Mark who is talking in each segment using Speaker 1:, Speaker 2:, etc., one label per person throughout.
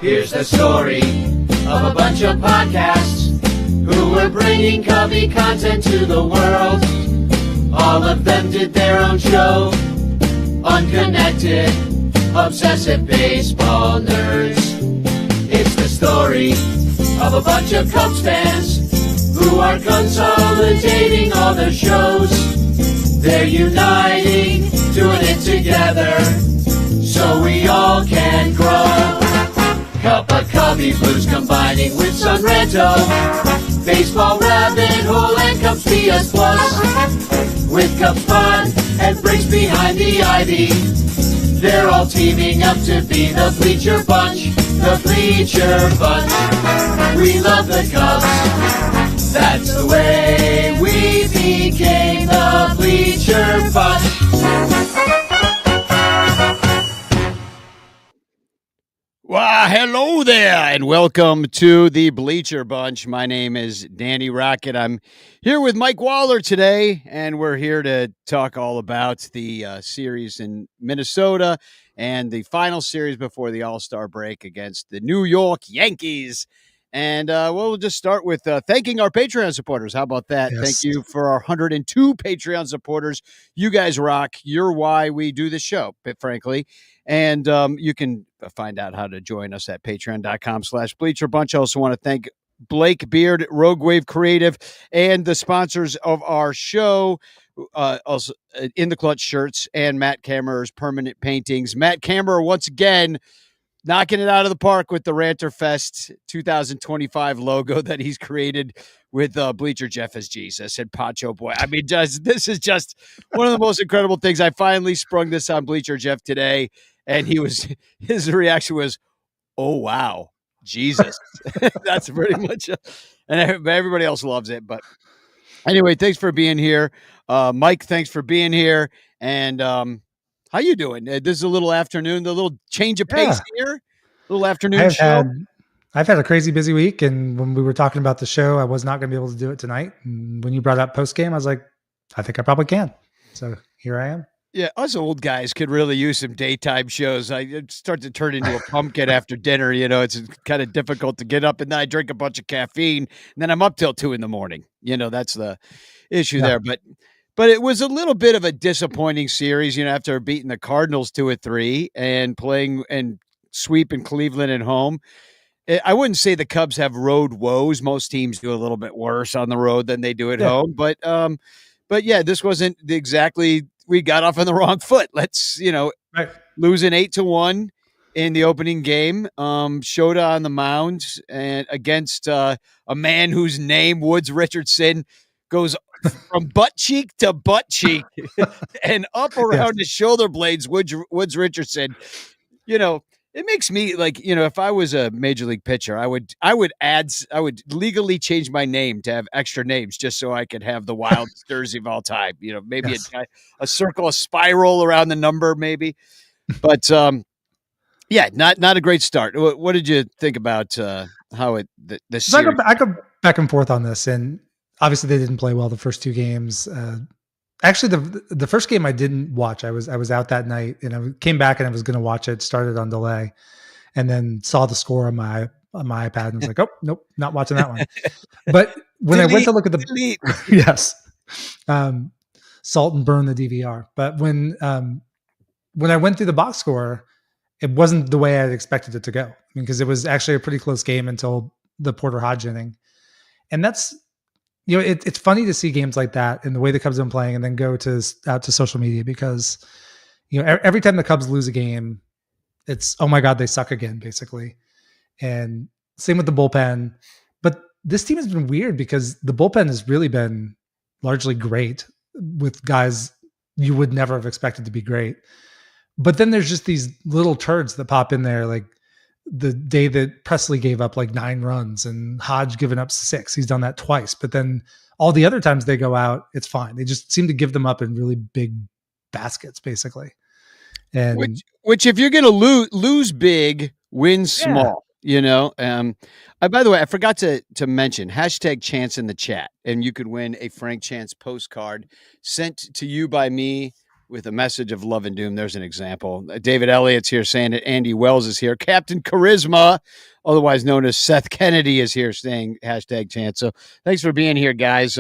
Speaker 1: Here's the story of a bunch of podcasts who were bringing Cubby content to the world. All of them did their own show. Unconnected, obsessive baseball nerds. It's the story of a bunch of Cubs fans who are consolidating all their shows. They're uniting, doing it together, so we all can grow. Cup of Cubby Blues combining with Sunranto, baseball rabbit hole and Cubs PS Plus. With Cubs fun and breaks behind the ivy, they're all teaming up to be the Bleacher Bunch, the Bleacher Bunch. We love the Cubs, that's the way we became the Bleacher Bunch.
Speaker 2: Well, hello there, and welcome to the Bleacher Bunch. My name is Danny Rocket. I'm here with Mike Waller today, and we're here to talk all about the series in Minnesota and the final series before the All-Star break against the New York Yankees. And we'll just start with thanking our Patreon supporters. How about that?
Speaker 3: Yes.
Speaker 2: Thank you for our 102 Patreon supporters. You guys rock. You're why we do the show, frankly. And you can find out how to join us at patreon.com/Bleacher Bunch. I also want to thank Blake Beard, Rogue Wave Creative, and the sponsors of our show, also In the Clutch shirts and Matt Kammerer's Permanent Paintings. Matt Kammerer, once again, knocking it out of the park with the Ranter Fest 2025 logo that he's created with Bleacher Jeff as Jesus and Pacho Boy. I mean, this is just one of the most incredible things. I finally sprung this on Bleacher Jeff today, and his reaction was, "Oh wow, Jesus!" That's pretty much, and everybody else loves it. But anyway, thanks for being here, Mike. Thanks for being here, and how you doing? This is a little afternoon, the little change of pace here, little afternoon show.
Speaker 3: I've had a crazy busy week, and when we were talking about the show, I was not going to be able to do it tonight. And when you brought up post game, I was like, I think I probably can. So here I am.
Speaker 2: Yeah, us old guys could really use some daytime shows. I start to turn into a pumpkin after dinner. You know, it's kind of difficult to get up, and then I drink a bunch of caffeine, and then I'm up till 2 a.m. You know, that's the issue there. But it was a little bit of a disappointing series, you know, after beating the Cardinals 2-3 and playing and sweeping Cleveland at home. I wouldn't say the Cubs have road woes. Most teams do a little bit worse on the road than they do at home. But yeah, this wasn't exactly, we got off on the wrong foot. Let's, losing 8-1 in the opening game. Shota on the mound and against a man whose name, Woods Richardson, goes from butt cheek to butt cheek and up around his shoulder blades. Woods Richardson, it makes me like, if I was a major league pitcher, I would legally change my name to have extra names just so I could have the wildest jersey of all time. Maybe a circle, a spiral around the number, maybe. But not a great start. What did you think about how the series?
Speaker 3: I go back and forth on this, and obviously they didn't play well the first two games. Actually, the first game I didn't watch. I was out that night, and I came back and I was going to watch it. Started on delay, and then saw the score on my iPad and was like, "Oh, nope, not watching that one." But when I went to look at the yes, salt and burn the DVR. But when I went through the box score, it wasn't the way I'd expected it to go. Because it was actually a pretty close game until the Porter Hodge inning, and that's. It's funny to see games like that and the way the Cubs have been playing, and then go out to social media because, every time the Cubs lose a game, it's, oh my God, they suck again, basically. And same with the bullpen. But this team has been weird because the bullpen has really been largely great with guys you would never have expected to be great. But then there's just these little turds that pop in there, like the day that Presley gave up like 9 runs and Hodge giving up 6. He's done that twice. But then all the other times they go out, it's fine. They just seem to give them up in really big baskets, basically. And
Speaker 2: which if you're going to lose big, win small, by the way, I forgot to mention #Chance in the chat, and you could win a Frank Chance postcard sent to you by me with a message of love and doom. There's an example. David Elliott's here saying that Andy Wells is here. Captain Charisma, otherwise known as Seth Kennedy, is here saying #chance. So thanks for being here, guys.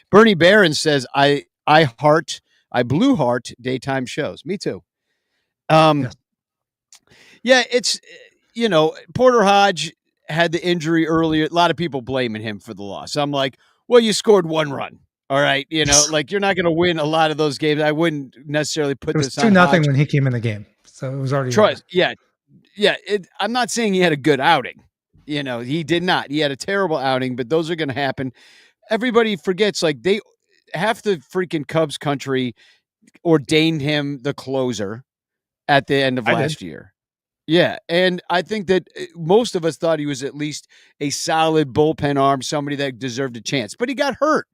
Speaker 2: Bernie Barron says, I blue heart daytime shows. Me too.
Speaker 3: Yes.
Speaker 2: Yeah, it's, Porter Hodge had the injury earlier. A lot of people blaming him for the loss. I'm like, well, you scored 1 run. All right. Like you're not going to win a lot of those games. I wouldn't necessarily put
Speaker 3: It was
Speaker 2: this on
Speaker 3: 2-0
Speaker 2: Hodge.
Speaker 3: when he came in the game. So it was already over.
Speaker 2: Yeah. Yeah. I'm not saying he had a good outing. He did not. He had a terrible outing, but those are going to happen. Everybody forgets, like, half the freaking Cubs country ordained him the closer at the end of last year. Yeah, and I think that most of us thought he was at least a solid bullpen arm, somebody that deserved a chance. But he got hurt.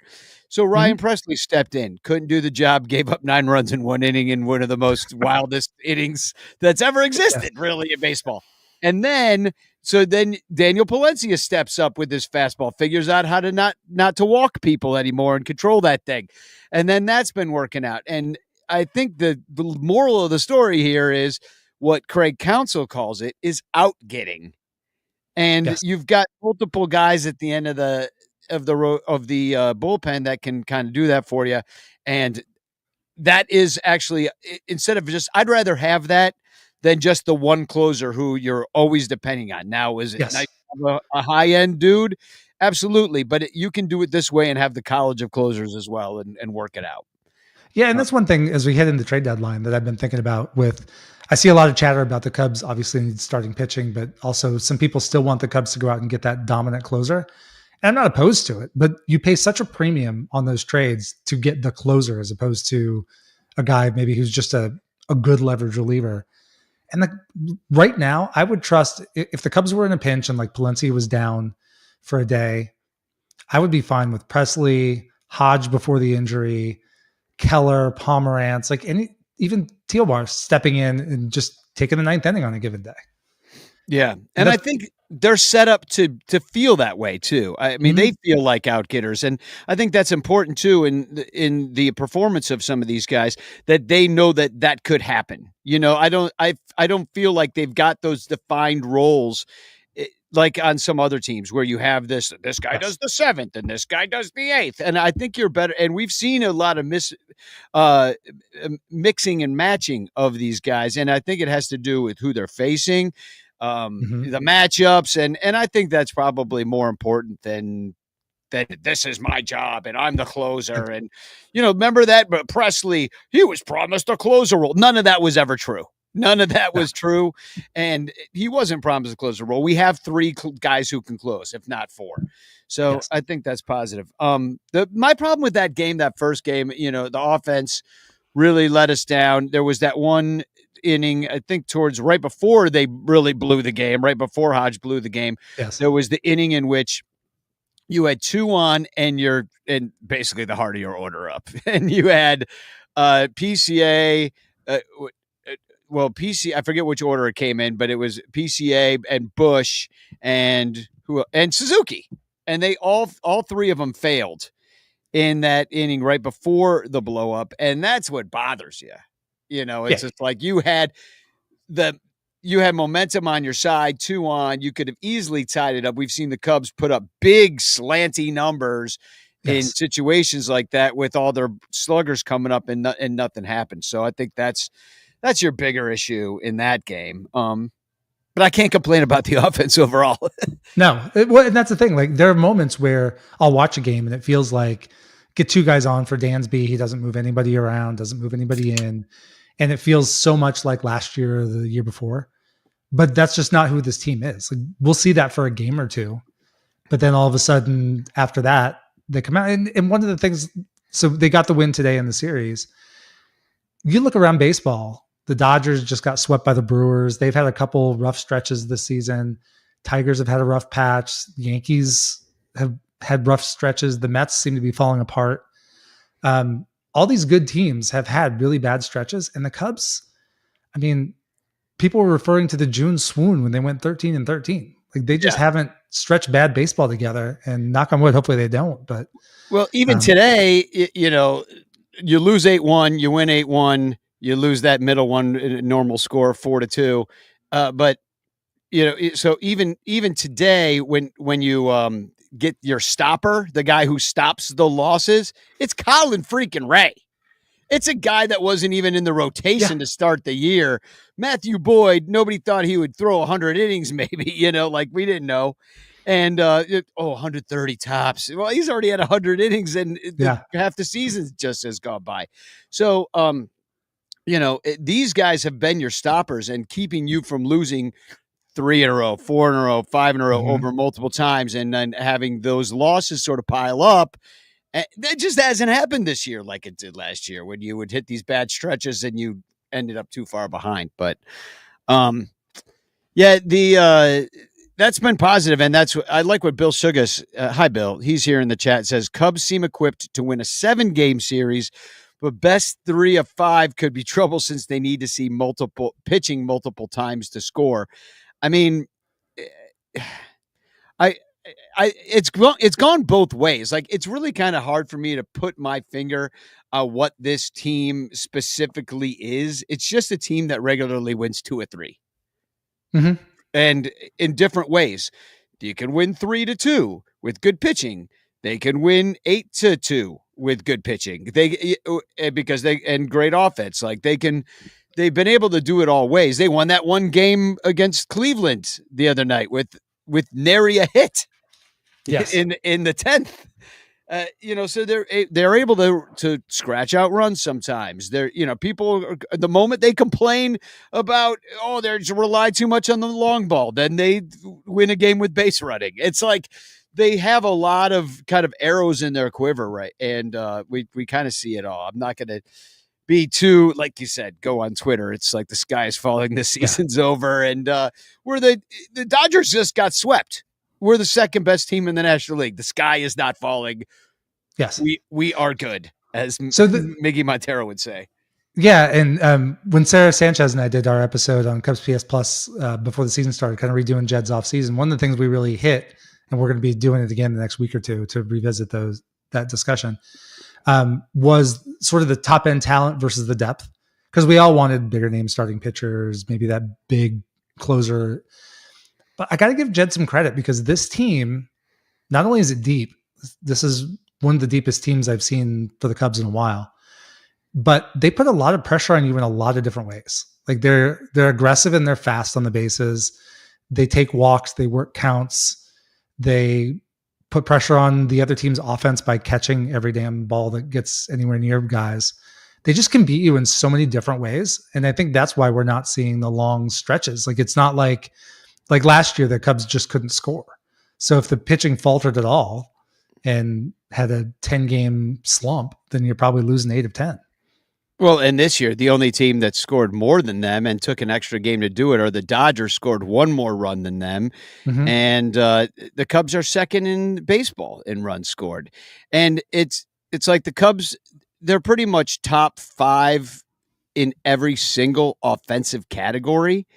Speaker 2: So Ryan Presley stepped in, couldn't do the job, gave up 9 runs in 1 inning in one of the most wildest innings that's ever existed, really, in baseball. And then Daniel Palencia steps up with his fastball, figures out how to not to walk people anymore and control that thing. And then that's been working out. And I think the moral of the story here is what Craig Counsell calls it is outgetting. And you've got multiple guys at the end of the bullpen that can kind of do that for you. And that is actually, instead of just, I'd rather have that than just the one closer who you're always depending on. Now, is it nice to have a high-end dude? Absolutely. But you can do it this way and have the college of closers as well and work it out.
Speaker 3: Yeah, and that's one thing as we head into the trade deadline that I've been thinking about I see a lot of chatter about the Cubs obviously need starting pitching, but also some people still want the Cubs to go out and get that dominant closer. And I'm not opposed to it, but you pay such a premium on those trades to get the closer as opposed to a guy maybe who's just a good leverage reliever. And right now, I would trust if the Cubs were in a pinch and like Palencia was down for a day, I would be fine with Presley, Hodge before the injury, Keller, Pomerantz, even Tealbar stepping in and just taking the 9th inning on a given day. Yeah.
Speaker 2: And I think they're set up to feel that way too. I mean, they feel like outgetters. And I think that's important too in the performance of some of these guys, that they know that could happen. I don't feel like they've got those defined roles like on some other teams where you have this guy does the 7th and this guy does the 8th. And I think you're better. And we've seen a lot of mixing and matching of these guys. And I think it has to do with who they're facing, the matchups. And I think that's probably more important than this is my job and I'm the closer. And, remember that, but Presley, he was promised a closer role. None of that was ever true. None of that was true. And he wasn't promised a closer role. We have 3 guys who can close, if not 4. So I think that's positive. My problem with that game, that first game, the offense really let us down. There was that one inning, I think towards right before they really blew the game, right before Hodge blew the game.
Speaker 3: Yes.
Speaker 2: There was the inning in which you had 2 on and basically the heart of your order up. And you had PCA, PC, I forget which order it came in, but it was PCA and Bush and Suzuki. And they all 3 of them failed in that inning right before the blow up. And that's what bothers you. It's just like you had momentum on your side, 2 on, you could have easily tied it up. We've seen the Cubs put up big slanty numbers in situations like that with all their sluggers coming up and nothing happened. So I think that's your bigger issue in that game. But I can't complain about the offense overall.
Speaker 3: No. And that's the thing. Like, there are moments where I'll watch a game and it feels like get 2 guys on for Dansby. He doesn't move anybody around, doesn't move anybody in. And it feels so much like last year or the year before. But that's just not who this team is. Like, we'll see that for a game or 2. But then all of a sudden after that, they come out. And one of the things, so they got the win today in the series. You look around baseball, the Dodgers just got swept by the Brewers. They've had a couple rough stretches this season. Tigers have had a rough patch. Yankees have had rough stretches. The Mets seem to be falling apart. All these good teams have had really bad stretches. And the Cubs, I mean, people were referring to the June swoon when they went 13-13. Like, they just haven't stretched bad baseball together. And knock on wood, hopefully they don't. But
Speaker 2: well, even today, you lose 8-1, you win 8-1, you lose that middle one, normal score 4-2. But so even today, when you get your stopper, the guy who stops the losses, it's Colin freaking Ray. It's a guy that wasn't even in the rotation to start the year. Matthew Boyd, nobody thought he would throw 100 innings, maybe, like we didn't know. And 130 tops. Well, he's already had 100 innings, and half the season just has gone by. So, these guys have been your stoppers and keeping you from losing 3 in a row, 4 in a row, 5 in a row over multiple times, and then having those losses sort of pile up. That just hasn't happened this year like it did last year when you would hit these bad stretches and you ended up too far behind. But, that's been positive, and I like what Bill Sugas. Hi, Bill. He's here in the chat. Says Cubs seem equipped to win a 7-game series, but best 3 of 5 could be trouble since they need to see pitching multiple times to score. I mean, it's gone both ways. Like, it's really kind of hard for me to put my finger what this team specifically is. It's just a team that regularly wins 2 or 3.
Speaker 3: Mm-hmm.
Speaker 2: And in different ways. You can win 3-2 with good pitching. They can win 8-2 with good pitching. Because and great offense. Like, they've been able to do it all ways. They won that one game against Cleveland the other night with nary a hit.
Speaker 3: Yes.
Speaker 2: In the 10th. So they're able to scratch out runs sometimes. People, the moment they complain about, they rely too much on the long ball, then they win a game with base running. It's like they have a lot of kind of arrows in their quiver, right? And we kind of see it all. I'm not going to be too, like you said, go on Twitter. It's like the sky is falling, the season's over, and where the Dodgers just got swept. We're the second best team in the National League. The sky is not falling.
Speaker 3: Yes.
Speaker 2: We are good, as Miggy Montero would say.
Speaker 3: Yeah, and when Sarah Sanchez and I did our episode on Cubs PS Plus before the season started, kind of redoing Jed's off season, one of the things we really hit, and we're going to be doing it again the next week or two to revisit that discussion, was sort of the top end talent versus the depth, because we all wanted bigger name starting pitchers, maybe that big closer. But I got to give Jed some credit, because this team, not only is it deep, this is one of the deepest teams I've seen for the Cubs in a while, but they put a lot of pressure on you in a lot of different ways. Like, they're aggressive and they're fast on the bases. They take walks, they work counts, they put pressure on the other team's offense by catching every damn ball that gets anywhere near guys. They just can beat you in so many different ways. And I think that's why we're not seeing the long stretches. Like, it's not like last year, the Cubs just couldn't score. So if the pitching faltered at all and had a 10-game slump, then you're probably losing 8 of 10.
Speaker 2: Well, and this year, the only team that scored more than them and took an extra game to do it are the Dodgers. Scored one more run than them. Mm-hmm. And the Cubs are second in baseball in runs scored. And it's like the Cubs, they're pretty much top 5 in every single offensive category.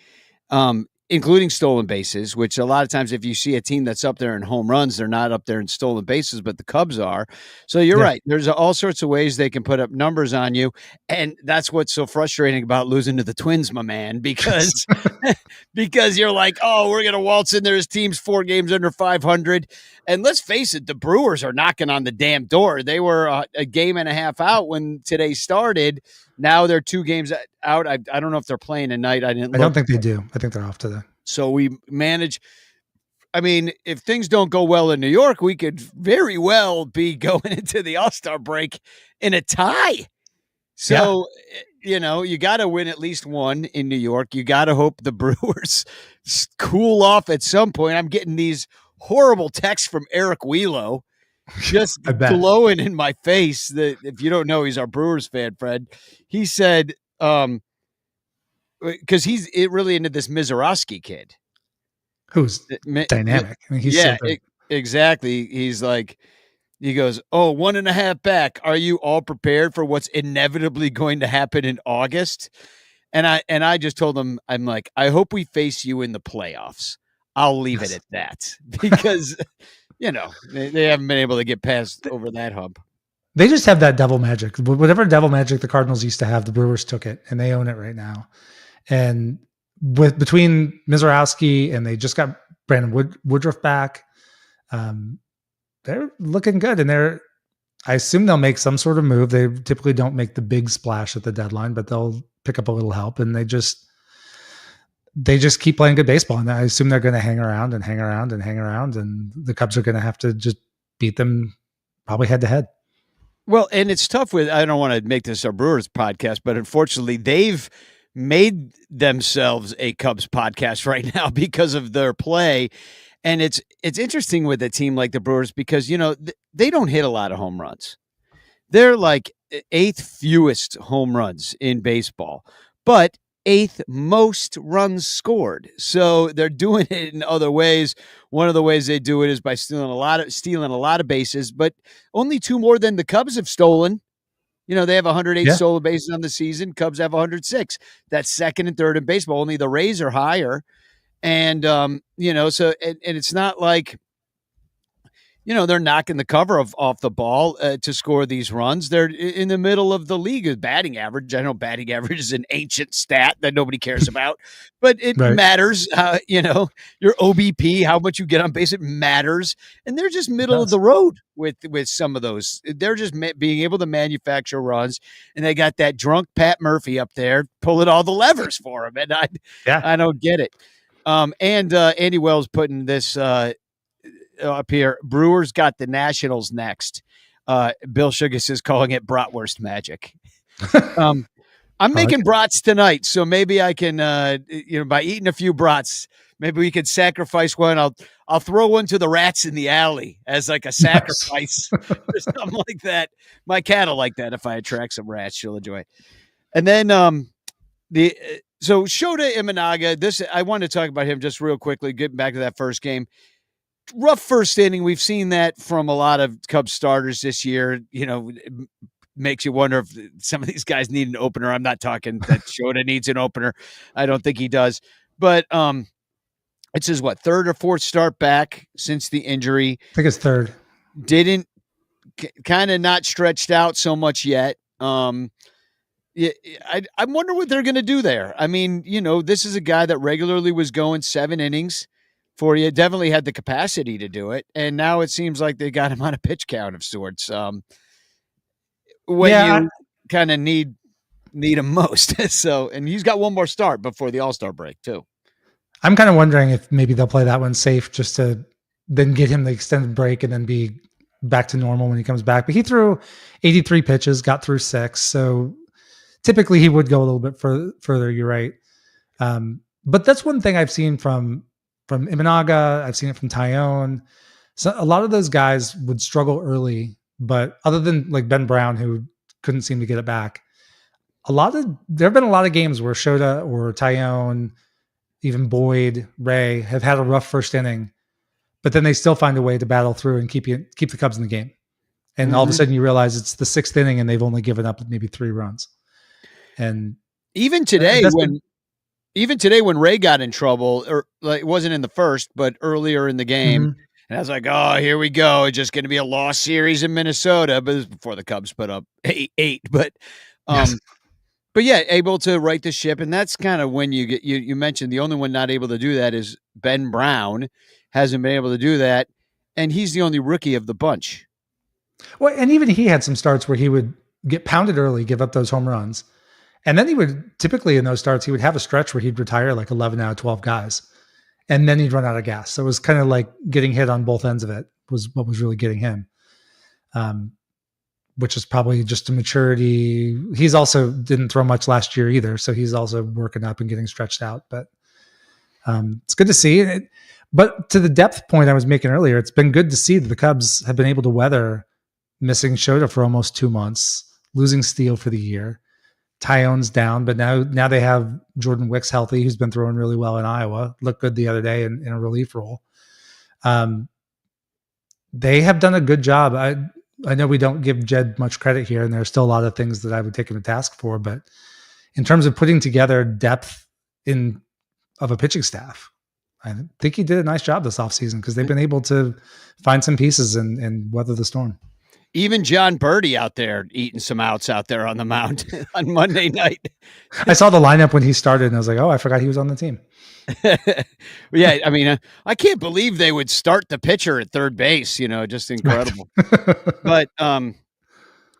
Speaker 2: Including stolen bases, which a lot of times if you see a team that's up there in home runs, they're not up there in stolen bases, but the Cubs are. So you're right. There's all sorts of ways they can put up numbers on you. And that's what's so frustrating about losing to the Twins, my man, because because you're like, we're going to waltz in there as teams 4 games under 500. And let's face it, the Brewers are knocking on the damn door. They were a game and a half out when today started. Now they're 2 games out. I don't know if they're playing tonight. I don't
Speaker 3: think they do. I think they're off today.
Speaker 2: So we manage. I mean, if things don't go well in New York, we could very well be going into the All-Star break in a tie. So, you got to win at least one in New York. You got to hope the Brewers cool off at some point. I'm getting these horrible texts from Eric Wheelo, just glowing in my face. That if you don't know, he's our Brewers fan, Fred. He said, because he's really into this Mizorowski kid,
Speaker 3: who's dynamic. I mean, he's
Speaker 2: exactly. He's like, he goes, 1.5 back. Are you all prepared for what's inevitably going to happen in August? And I just told him, I'm like, I hope we face you in the playoffs. I'll leave it at that, because they haven't been able to get past over that hump.
Speaker 3: They just have that devil magic. Whatever devil magic the Cardinals used to have, the Brewers took it, and they own it right now. And between Mizorowski and they just got Brandon Woodruff back, they're looking good. And I assume they'll make some sort of move. They typically don't make the big splash at the deadline, but they'll pick up a little help. And they just keep playing good baseball. And I assume they're going to hang around. And the Cubs are going to have to just beat them probably head to head.
Speaker 2: Well, and it's tough I don't want to make this a Brewers podcast, but unfortunately they've made themselves a Cubs podcast right now because of their play. And it's interesting with a team like the Brewers because, they don't hit a lot of home runs. They're like 8th fewest home runs in baseball, but 8th most runs scored. So they're doing it in other ways. One of the ways they do it is by stealing a lot of bases, but only 2 more than the Cubs have stolen. They have 108 stolen bases on the season. Cubs have 106. That's second and third in baseball. Only the Rays are higher. And, so it's not like, they're knocking the cover off the ball to score these runs. They're in the middle of the league with batting average. I know batting average is an ancient stat that nobody cares about, but it matters. Your OBP, how much you get on base, it matters. And they're just middle of the road with some of those. They're just being able to manufacture runs, and they got that drunk Pat Murphy up there pulling all the levers for them. And I don't get it. And Andy Wells putting this up here. Brewers got the Nationals next. Bill Sugas is calling it bratwurst magic. I'm making brats tonight, so maybe I can, by eating a few brats, maybe we could sacrifice one. I'll throw one to the rats in the alley as like a sacrifice or something like that. My cat will like that if I attract some rats. She'll enjoy it. And then so Shota Imanaga, I want to talk about him just real quickly, getting back to that first game. Rough first inning. We've seen that from a lot of Cubs starters this year. It makes you wonder if some of these guys need an opener. I'm not talking that Shota needs an opener. I don't think he does. But it's his, third or fourth start back since the injury.
Speaker 3: I think it's third.
Speaker 2: Didn't kind of not stretched out so much yet. I wonder what they're going to do there. I mean, this is a guy that regularly was going 7 innings for you. Definitely had the capacity to do it. And now it seems like they got him on a pitch count of sorts. You kind of need him most. And he's got one more start before the All-Star break too.
Speaker 3: I'm kind of wondering if maybe they'll play that one safe just to then get him the extended break and then be back to normal when he comes back. But he threw 83 pitches, got through 6. So typically he would go a little bit further. You're right. But that's one thing I've seen from Imanaga. I've seen it from Tyone. So a lot of those guys would struggle early, but other than like Ben Brown, who couldn't seem to get it back, there have been a lot of games where Shota or Tyone, even Boyd, Ray have had a rough first inning, but then they still find a way to battle through and keep the Cubs in the game. And all of a sudden you realize it's the 6th inning and they've only given up maybe 3 runs. And
Speaker 2: even today, when Ray got in trouble, or it wasn't in the first, but earlier in the game, and I was like, oh, here we go. It's just going to be a lost series in Minnesota. But this was before the Cubs put up 8. But, but yeah, able to right the ship. And that's kind of when you mentioned the only one not able to do that is Ben Brown. Hasn't been able to do that. And he's the only rookie of the bunch.
Speaker 3: Well, and even he had some starts where he would get pounded early, give up those home runs. And then he would typically in those starts, he would have a stretch where he'd retire like 11 out of 12 guys. And then he'd run out of gas. So it was kind of like getting hit on both ends of it was what was really getting him. Which is probably just a maturity. He's also didn't throw much last year either. So he's also working up and getting stretched out. But it's good to see it. But to the depth point I was making earlier, it's been good to see that the Cubs have been able to weather missing Shota for almost 2 months, losing Steele for the year. Tyone's down, but now they have Jordan Wicks healthy, who's been throwing really well in Iowa. Looked good the other day in a relief role. They have done a good job. I know we don't give Jed much credit here, and there's still a lot of things that I would take him to task for, but in terms of putting together depth of a pitching staff, I think he did a nice job this offseason because they've been able to find some pieces and weather the storm.
Speaker 2: Even John Birdie out there eating some outs out there on the mound on Monday night.
Speaker 3: I saw the lineup when he started, and I was like, oh, I forgot he was on the team.
Speaker 2: Yeah, I mean, I can't believe they would start the pitcher at third base. Just incredible. But and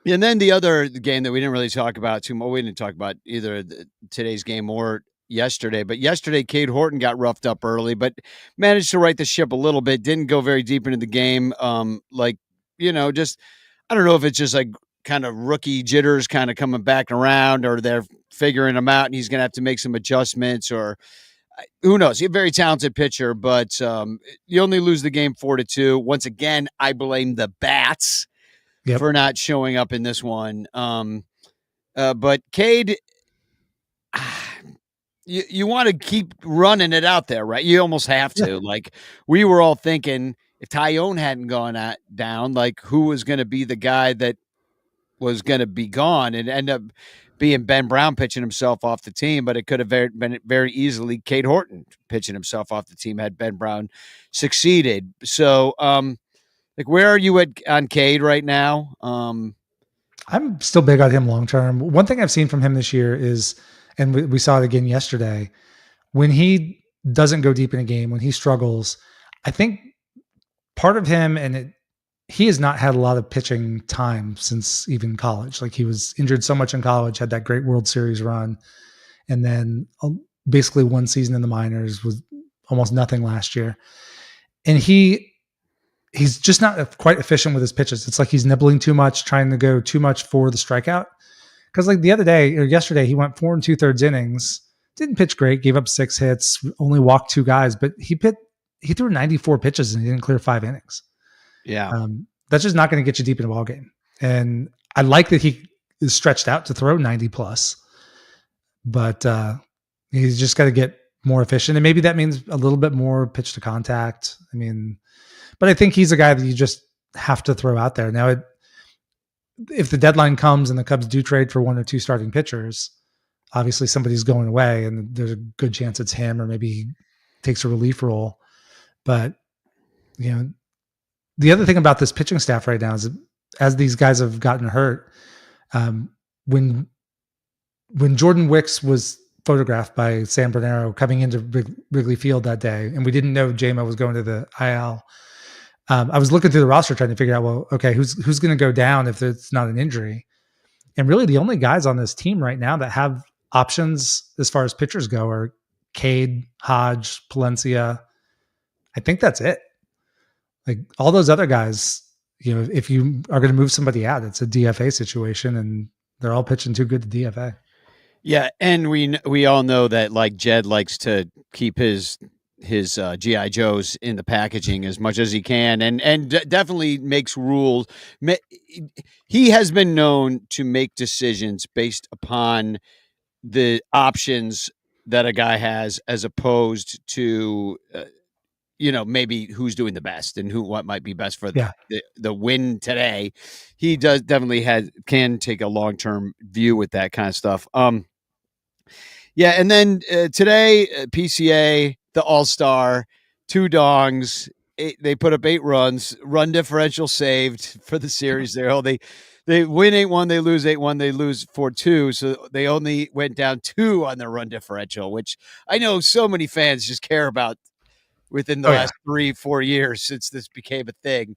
Speaker 2: then the other game that we didn't really talk about too much. We didn't talk about either today's game or yesterday. But yesterday, Cade Horton got roughed up early, but managed to right the ship a little bit. Didn't go very deep into the game. Just I don't know if it's just like kind of rookie jitters kind of coming back around, or they're figuring him out and he's going to have to make some adjustments, or who knows. He's a very talented pitcher, but you only lose the game 4-2. Once again, I blame the bats for not showing up in this one. But Cade, you want to keep running it out there, right? You almost have to. Yeah. Like, we were all thinking, if Tyone hadn't gone down, like, who was going to be the guy that was going to be gone, and end up being Ben Brown pitching himself off the team. But it could have been very easily Cade Horton pitching himself off the team had Ben Brown succeeded. So, where are you on Cade right now?
Speaker 3: I'm still big on him long term. One thing I've seen from him this year is, and we saw it again yesterday, when he doesn't go deep in a game, when he struggles, I think part of him, he has not had a lot of pitching time since even college. Like, he was injured so much in college, had that great World Series run, and then basically one season in the minors, was almost nothing last year. And he's just not quite efficient with his pitches. It's like he's nibbling too much, trying to go too much for the strikeout. Because like the other day or yesterday, he went 4 2/3 innings, didn't pitch great, gave up 6 hits, only walked 2 guys, but he threw 94 pitches and he didn't clear 5 innings.
Speaker 2: Yeah.
Speaker 3: That's just not going to get you deep in a ball game. And I like that he is stretched out to throw 90 plus, but he's just got to get more efficient. And maybe that means a little bit more pitch to contact. But I think he's a guy that you just have to throw out there. Now, if the deadline comes and the Cubs do trade for 1 or 2 starting pitchers, obviously somebody's going away, and there's a good chance it's him, or maybe he takes a relief role. But, the other thing about this pitching staff right now is that as these guys have gotten hurt, when Jordan Wicks was photographed by Sam Bernero coming into Wrigley Field that day, and we didn't know JMO was going to the IL, I was looking through the roster trying to figure out, well, okay, who's going to go down if it's not an injury? And really the only guys on this team right now that have options as far as pitchers go are Cade, Hodge, Palencia. I think that's it. Like, all those other guys, if you are going to move somebody out, it's a DFA situation, and they're all pitching too good to DFA.
Speaker 2: Yeah, and we all know that, like, Jed likes to keep his GI Joes in the packaging as much as he can, and definitely makes rules. He has been known to make decisions based upon the options that a guy has, as opposed to maybe who's doing the best and what might be best for the win today. He definitely can take a long-term view with that kind of stuff. Yeah, and then today, PCA, the All-Star, 2 dongs. They put up 8 runs. Run differential saved for the series there. They win 8-1, they lose 8-1, they lose 4-2. So they only went down 2 on their run differential, which I know so many fans just care about within the last 3-4 years since this became a thing.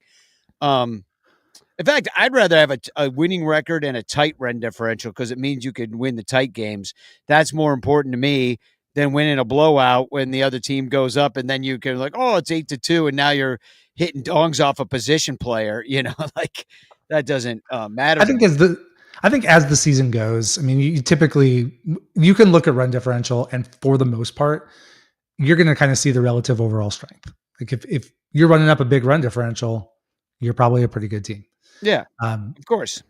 Speaker 2: In fact, I'd rather have a winning record and a tight run differential, because it means you can win the tight games. That's more important to me than winning a blowout when the other team goes up, and then you can it's 8-2, and now you're hitting dongs off a position player. Like, that doesn't matter.
Speaker 3: I think as the season goes, you typically can look at run differential, and for the most part, you're going to kind of see the relative overall strength. Like, if you're running up a big run differential, you're probably a pretty good team.
Speaker 2: Yeah, of course.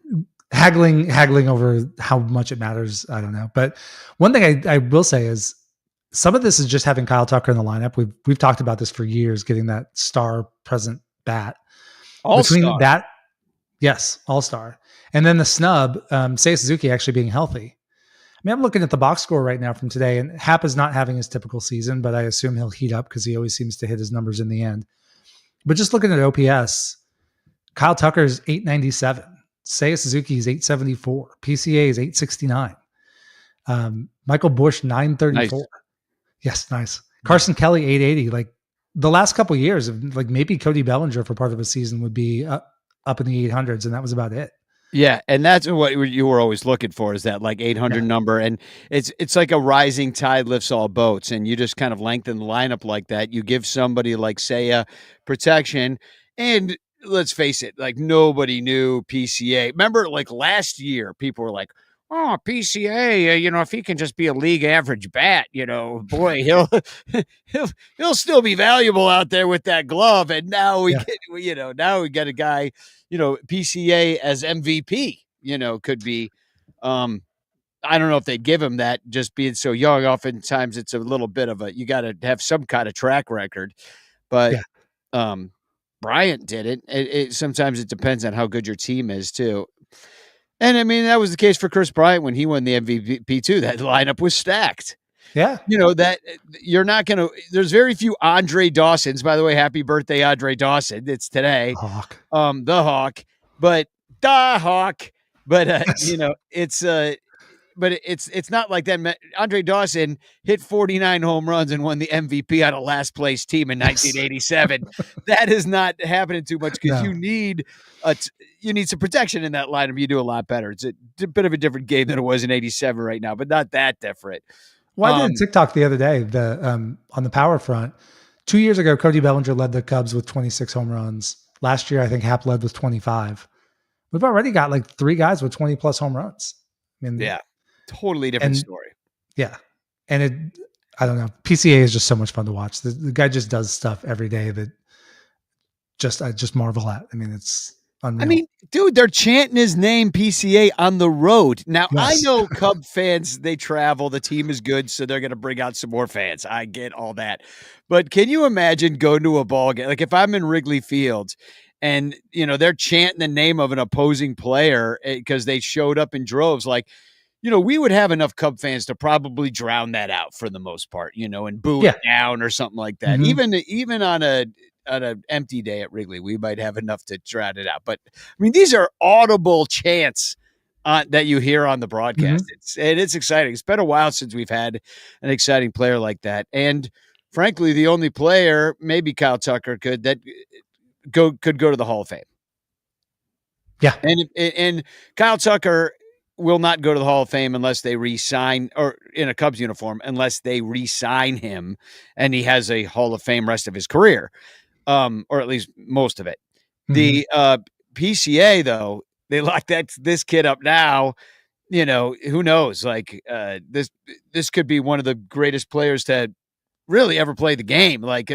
Speaker 3: Haggling over how much it matters, I don't know. But one thing I will say is, some of this is just having Kyle Tucker in the lineup. We've talked about this for years, getting that star present bat.
Speaker 2: All-star.
Speaker 3: That, yes, all-star. And then the snub, Seiya Suzuki actually being healthy. I'm looking at the box score right now from today, and Happ is not having his typical season, but I assume he'll heat up because he always seems to hit his numbers in the end. But just looking at OPS, Kyle Tucker's 897. Seiya Suzuki is 874. PCA is 869. Michael Bush, 934.
Speaker 2: Nice.
Speaker 3: Yes, nice. Carson Kelly, 880. Like the last couple of years, like maybe Cody Bellinger for part of a season would be up in the 800s, and that was about it.
Speaker 2: Yeah, and that's what you were always looking for, is that like 800 number, and it's like a rising tide lifts all boats, and you just kind of lengthen the lineup like that. You give somebody like Seiya protection, and let's face it, like nobody knew PCA. Remember, like last year, people were like, "Oh, PCA, if he can just be a league average bat, boy, he'll still be valuable out there with that glove." And now we got a guy. PCA as MVP, could be. I don't know if they'd give him that just being so young. Oftentimes it's a little bit of you got to have some kind of track record, but Bryant did it. Sometimes it depends on how good your team is too. And I mean, that was the case for Chris Bryant when he won the MVP too. That lineup was stacked.
Speaker 3: Yeah.
Speaker 2: That you're not going to, there's very few Andre Dawsons. By the way, happy birthday, Andre Dawson. It's today.
Speaker 3: Hawk.
Speaker 2: The Hawk, but the Hawk, but it's not like that. Andre Dawson hit 49 home runs and won the MVP on a last place team in 1987. That is not happening too much because you need some protection in that lineup. You do a lot better. It's a bit of a different game than it was in 87 right now, but not that different.
Speaker 3: Well, I did a TikTok the other day on the power front. 2 years ago, Cody Bellinger led the Cubs with 26 home runs. Last year, I think Happ led with 25. We've already got like 3 guys with 20 plus home runs. I mean,
Speaker 2: yeah, totally different story.
Speaker 3: Yeah. And I don't know. PCA is just so much fun to watch. The guy just does stuff every day that I just marvel at. I mean, it's unreal.
Speaker 2: I mean, dude, they're chanting his name, PCA, on the road. Now, I know Cub fans, they travel. The team is good, so they're going to bring out some more fans. I get all that. But can you imagine going to a ball game? Like if I'm in Wrigley Field and, they're chanting the name of an opposing player because they showed up in droves, like, we would have enough Cub fans to probably drown that out for the most part, and boo it down or something like that. Mm-hmm. Even on an empty day at Wrigley, we might have enough to drown it out. But I mean, these are audible chants that you hear on the broadcast. Mm-hmm. It's exciting. It's been a while since we've had an exciting player like that. And frankly, the only player, maybe Kyle Tucker could go to the Hall of Fame.
Speaker 3: Yeah.
Speaker 2: And Kyle Tucker will not go to the Hall of Fame unless they re-sign, or in a Cubs uniform, unless they re-sign him and he has a Hall of Fame rest of his career. Or at least most of it. Mm-hmm. The PCA, though, they lock this kid up now. Who knows? Like this could be one of the greatest players to really ever play the game. Like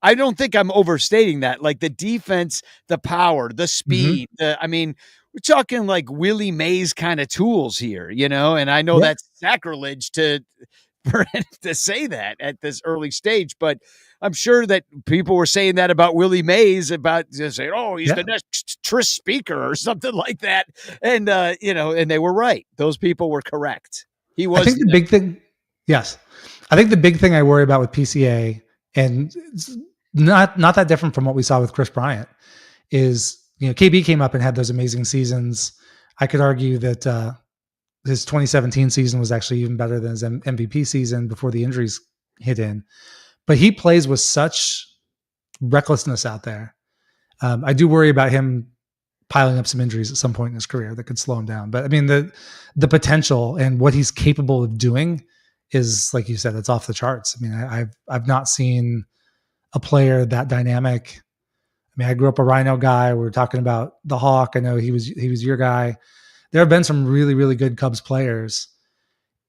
Speaker 2: I don't think I'm overstating that. Like the defense, the power, the speed. Mm-hmm. We're talking like Willie Mays kind of tools here, and I know that's sacrilege for him to say that at this early stage, but I'm sure that people were saying that about Willie Mays, about saying, "Oh, he's the next Tris Speaker" or something like that. And and they were right. Those people were correct. He was.
Speaker 3: I think the big thing. Yes, I think the big thing I worry about with PCA, and it's not that different from what we saw with Chris Bryant, is KB came up and had those amazing seasons. I could argue that his 2017 season was actually even better than his MVP season before the injuries hit in. But he plays with such recklessness out there. I do worry about him piling up some injuries at some point in his career that could slow him down. But I mean, the potential and what he's capable of doing is, like you said, it's off the charts. I mean, I've not seen a player that dynamic. I mean, I grew up a Rhino guy. We were talking about the Hawk. I know he was your guy. There have been some really, really good Cubs players,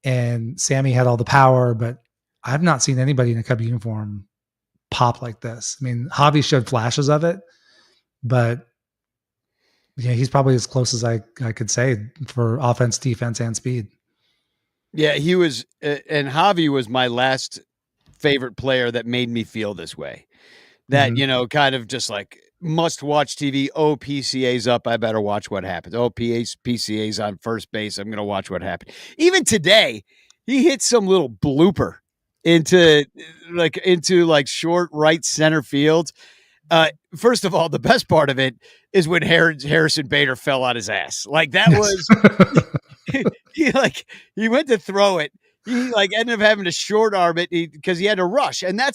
Speaker 3: and Sammy had all the power, but I've not seen anybody in a Cub uniform pop like this. I mean, Javi showed flashes of it, but he's probably as close as I could say for offense, defense, and speed.
Speaker 2: Yeah, he was, and Javi was my last favorite player that made me feel this way. That, kind of just like must watch TV. Oh, PCA's up. I better watch what happens. Oh, PCA's on first base. I'm going to watch what happens. Even today, he hit some little blooper into short right center field. First of all, the best part of it is when Harrison Bader fell on his ass. Like that
Speaker 3: Yes.
Speaker 2: was he went to throw it. He like ended up having to short arm it because he had to rush, and that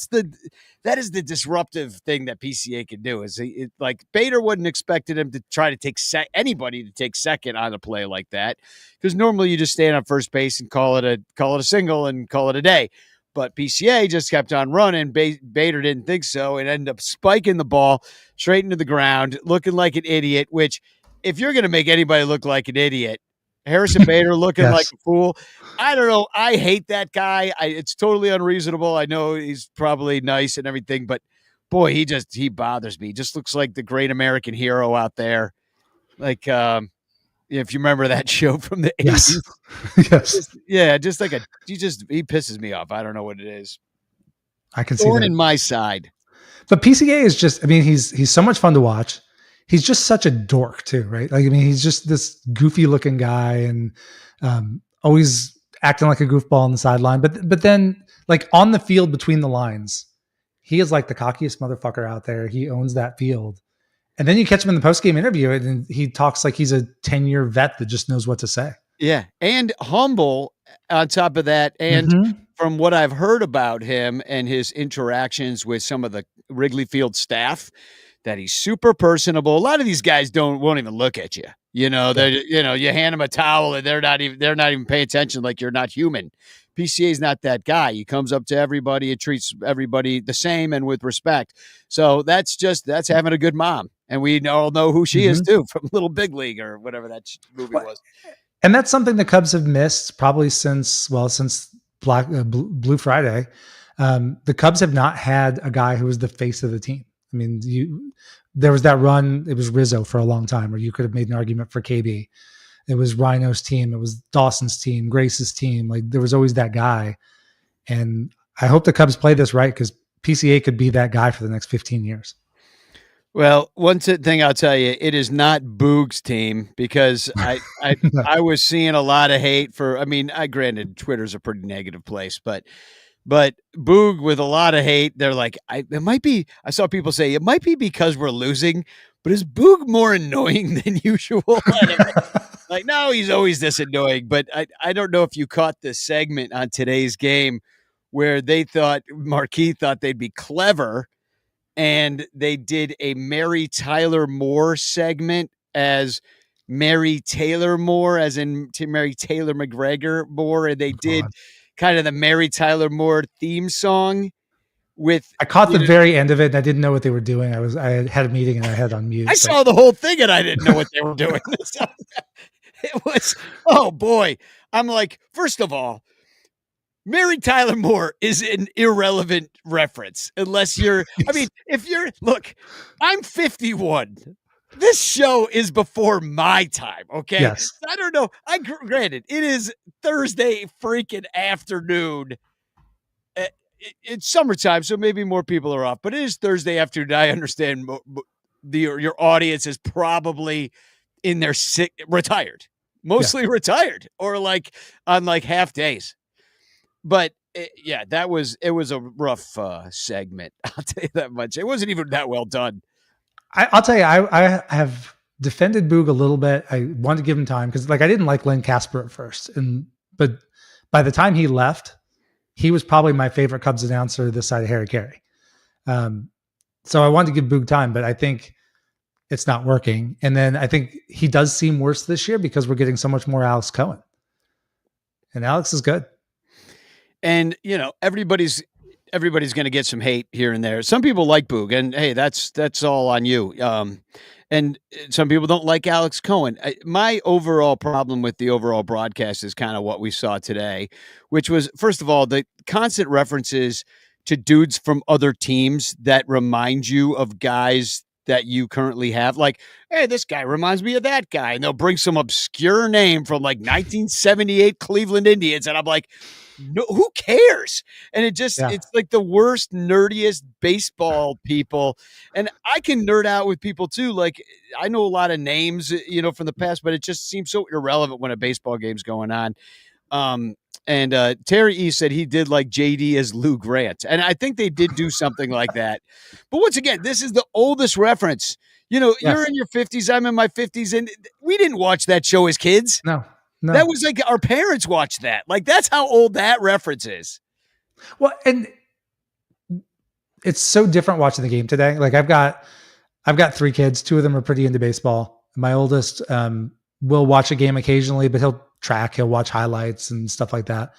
Speaker 2: is the disruptive thing that PCA can do. Is like Bader wouldn't expected him to try to take anybody to take second on a play like that, because normally you just stand on first base and call it a single and call it a day. But PCA just kept on running. Bader didn't think so and ended up spiking the ball straight into the ground, looking like an idiot. Which, if you're going to make anybody look like an idiot, Harrison Bader looking
Speaker 3: Yes.
Speaker 2: like a fool. I don't know. I hate that guy. It's totally unreasonable. I know he's probably nice and everything, but boy, he bothers me. He just looks like the great American hero out there. Like, if you remember that show from the 80s.
Speaker 3: Yes.
Speaker 2: Just like he pisses me off. I don't know what it is.
Speaker 3: I can see
Speaker 2: Thorn
Speaker 3: that.
Speaker 2: in my side.
Speaker 3: But PCA is just, I mean, he's so much fun to watch. He's just such a dork too, right? Like, I mean, he's just this goofy looking guy and always acting like a goofball on the sideline. But then like on the field between the lines, he is like the cockiest motherfucker out there. He owns that field. And then you catch him in the post-game interview and he talks like he's a 10-year vet that just knows what to say.
Speaker 2: Yeah. And humble on top of that. And from what I've heard about him and his interactions with some of the Wrigley Field staff, that he's super personable. A lot of these guys won't even look at you. You know, you hand them a towel and they're not even paying attention, like you're not human. PCA is not that guy. He comes up to everybody and treats everybody the same and with respect. So that's having a good mom. And we all know who she is too, from Little Big League or whatever that movie was.
Speaker 3: And that's something the Cubs have missed probably since Blue Friday. The Cubs have not had a guy who was the face of the team. I mean, there was that run. It was Rizzo for a long time, where you could have made an argument for KB. It was Rhino's team. It was Dawson's team, Grace's team. Like there was always that guy. And I hope the Cubs play this right, because PCA could be that guy for the next 15 years.
Speaker 2: Well, one thing I'll tell you, it is not Boog's team, because I was seeing a lot of hate for, I mean, granted, Twitter's a pretty negative place, but Boog with a lot of hate. They're like, I saw people say it might be because we're losing, but is Boog more annoying than usual? Like, no, he's always this annoying. But I don't know if you caught the segment on today's game where Marquis thought they'd be clever, and they did a Mary Tyler Moore segment as Mary Taylor Moore, as in Mary Taylor McGregor Moore, and they did kind of the Mary Tyler Moore theme song with.
Speaker 3: I caught the very end of it and I didn't know what they were doing. I had a meeting and I had on mute.
Speaker 2: I saw the whole thing and I didn't know what they were doing. So it was, oh boy. I'm like, first of all, Mary Tyler Moore is an irrelevant reference unless you're, I mean, look, I'm 51. This show is before my time, okay?
Speaker 3: Yes.
Speaker 2: I don't know. Granted, it is Thursday freaking afternoon. It's summertime, so maybe more people are off, but it is Thursday afternoon. I understand your audience is probably in their retired, mostly retired, or like on like half days. But it was a rough segment. I'll tell you that much. It wasn't even that well done.
Speaker 3: I'll tell you, I have defended Boog a little bit. I wanted to give him time because, like, I didn't like Len Casper at first, but by the time he left, he was probably my favorite Cubs announcer this side of Harry Carey. So I wanted to give Boog time, but I think it's not working. And then I think he does seem worse this year because we're getting so much more Alex Cohen, and Alex is good.
Speaker 2: And everybody's going to get some hate here and there. Some people like Boog, and hey, that's all on you. And some people don't like Alex Cohen. My overall problem with the overall broadcast is kind of what we saw today, which was, first of all, the constant references to dudes from other teams that remind you of guys that you currently have. Like, hey, this guy reminds me of that guy. And they'll bring some obscure name from like 1978 Cleveland Indians. And I'm like, no, who cares? And it's like the worst, nerdiest baseball people. And I can nerd out with people too. Like, I know a lot of names, from the past, but it just seems so irrelevant when a baseball game's going on. And Terry E said he did like JD as Lou Grant. And I think they did do something like that. But once again, this is the oldest reference. You know,
Speaker 3: Yes.
Speaker 2: you're in your 50s, I'm in my 50s, and we didn't watch that show as kids.
Speaker 3: No.
Speaker 2: That was like our parents watched that. Like, that's how old that reference is.
Speaker 3: Well, and it's so different watching the game today. Like I've got 3 kids. 2 of them are pretty into baseball. My oldest will watch a game occasionally, but he'll watch highlights and stuff like that.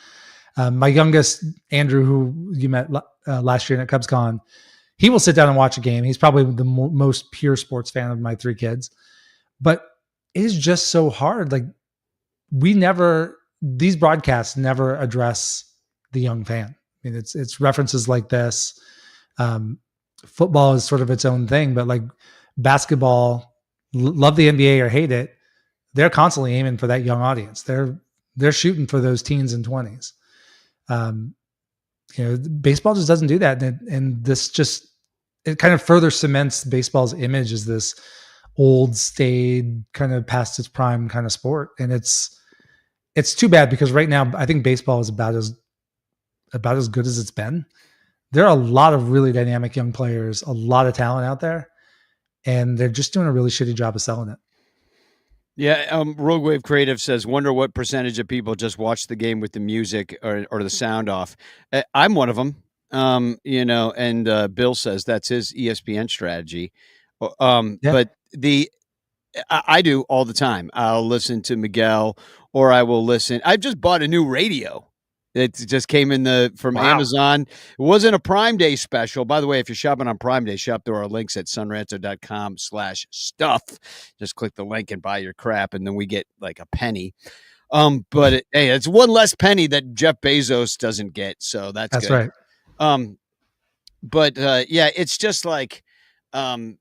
Speaker 3: My youngest, Andrew, who you met last year at CubsCon, he will sit down and watch a game. He's probably the most pure sports fan of my 3 kids. But it is just so hard. Like these broadcasts never address the young fan. I mean, it's references like this. Football is sort of its own thing, but like basketball, love the NBA or hate it, they're constantly aiming for that young audience. They're shooting for those teens and 20s. Baseball just doesn't do that, and this just it kind of further cements baseball's image as this old, staid, kind of past its prime kind of sport. And it's too bad because right now I think baseball is about as good as it's been. There are a lot of really dynamic young players, a lot of talent out there, and they're just doing a really shitty job of selling it.
Speaker 2: Yeah, Rogue Wave Creative says, wonder what percentage of people just watch the game with the music or the sound off. I'm one of them, and Bill says that's his ESPN strategy. But I do all the time. I'll listen to Miguel, or I will listen. I've just bought a new radio. It just came from Amazon. It wasn't a Prime Day special. By the way, if you're shopping on Prime Day, shop through our links at sunranto.com/stuff. Just click the link and buy your crap, and then we get like a penny. But it's one less penny that Jeff Bezos doesn't get, so that's good.
Speaker 3: Right.
Speaker 2: It's just like, sorry,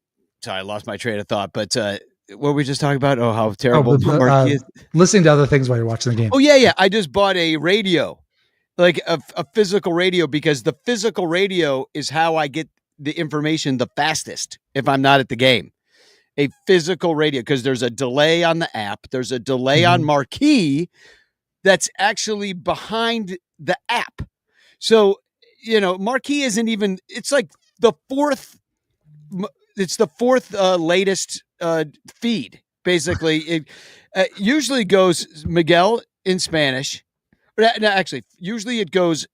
Speaker 2: I lost my train of thought. But what were we just talking about? Oh, how terrible Marquee is.
Speaker 3: Listening to other things while you're watching the game.
Speaker 2: Oh yeah. I just bought a radio. Like a physical radio, because the physical radio is how I get the information the fastest if I'm not at the game. A physical radio, because there's a delay on the app. There's a delay on Marquee that's actually behind the app. So, Marquee isn't even, it's like the fourth latest feed. Basically, it usually goes Miguel in Spanish. No, actually, usually it goes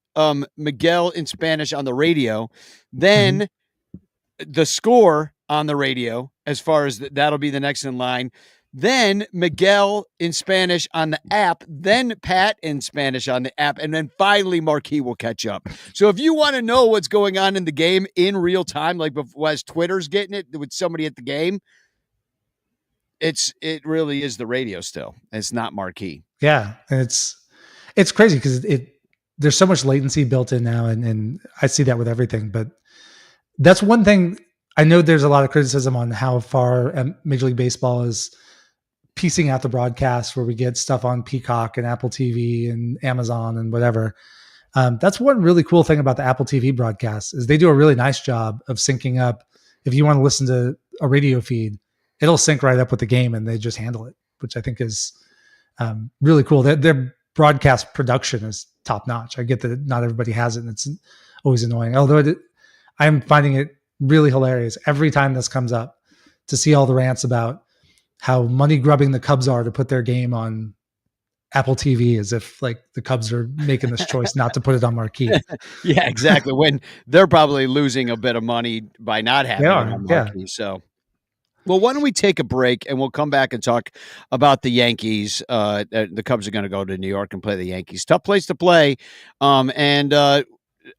Speaker 2: Miguel in Spanish on the radio, then the score on the radio, as far as that'll be the next in line, then Miguel in Spanish on the app, then Pat in Spanish on the app, and then finally Marquee will catch up. So if you want to know what's going on in the game in real time, like as Twitter's getting it with somebody at the game, it really is the radio still. It's not Marquee.
Speaker 3: Yeah, and it's crazy because there's so much latency built in now, and I see that with everything. But that's one thing. I know there's a lot of criticism on how far Major League Baseball is piecing out the broadcast, where we get stuff on Peacock and Apple TV and Amazon and whatever. That's one really cool thing about the Apple TV broadcast is they do a really nice job of syncing up. If you want to listen to a radio feed, it'll sync right up with the game, and they just handle it, which I think is really cool. Their broadcast production is top notch. I get that not everybody has it, and it's always annoying. Although I'm finding it really hilarious every time this comes up to see all the rants about how money grubbing the Cubs are to put their game on Apple TV, as if like the Cubs are making this choice not to put it on Marquee.
Speaker 2: Yeah, exactly. When they're probably losing a bit of money by not having it on Marquee. Yeah. So, well, why don't we take a break and we'll come back and talk about the Yankees. The Cubs are going to go to New York and play the Yankees. Tough place to play.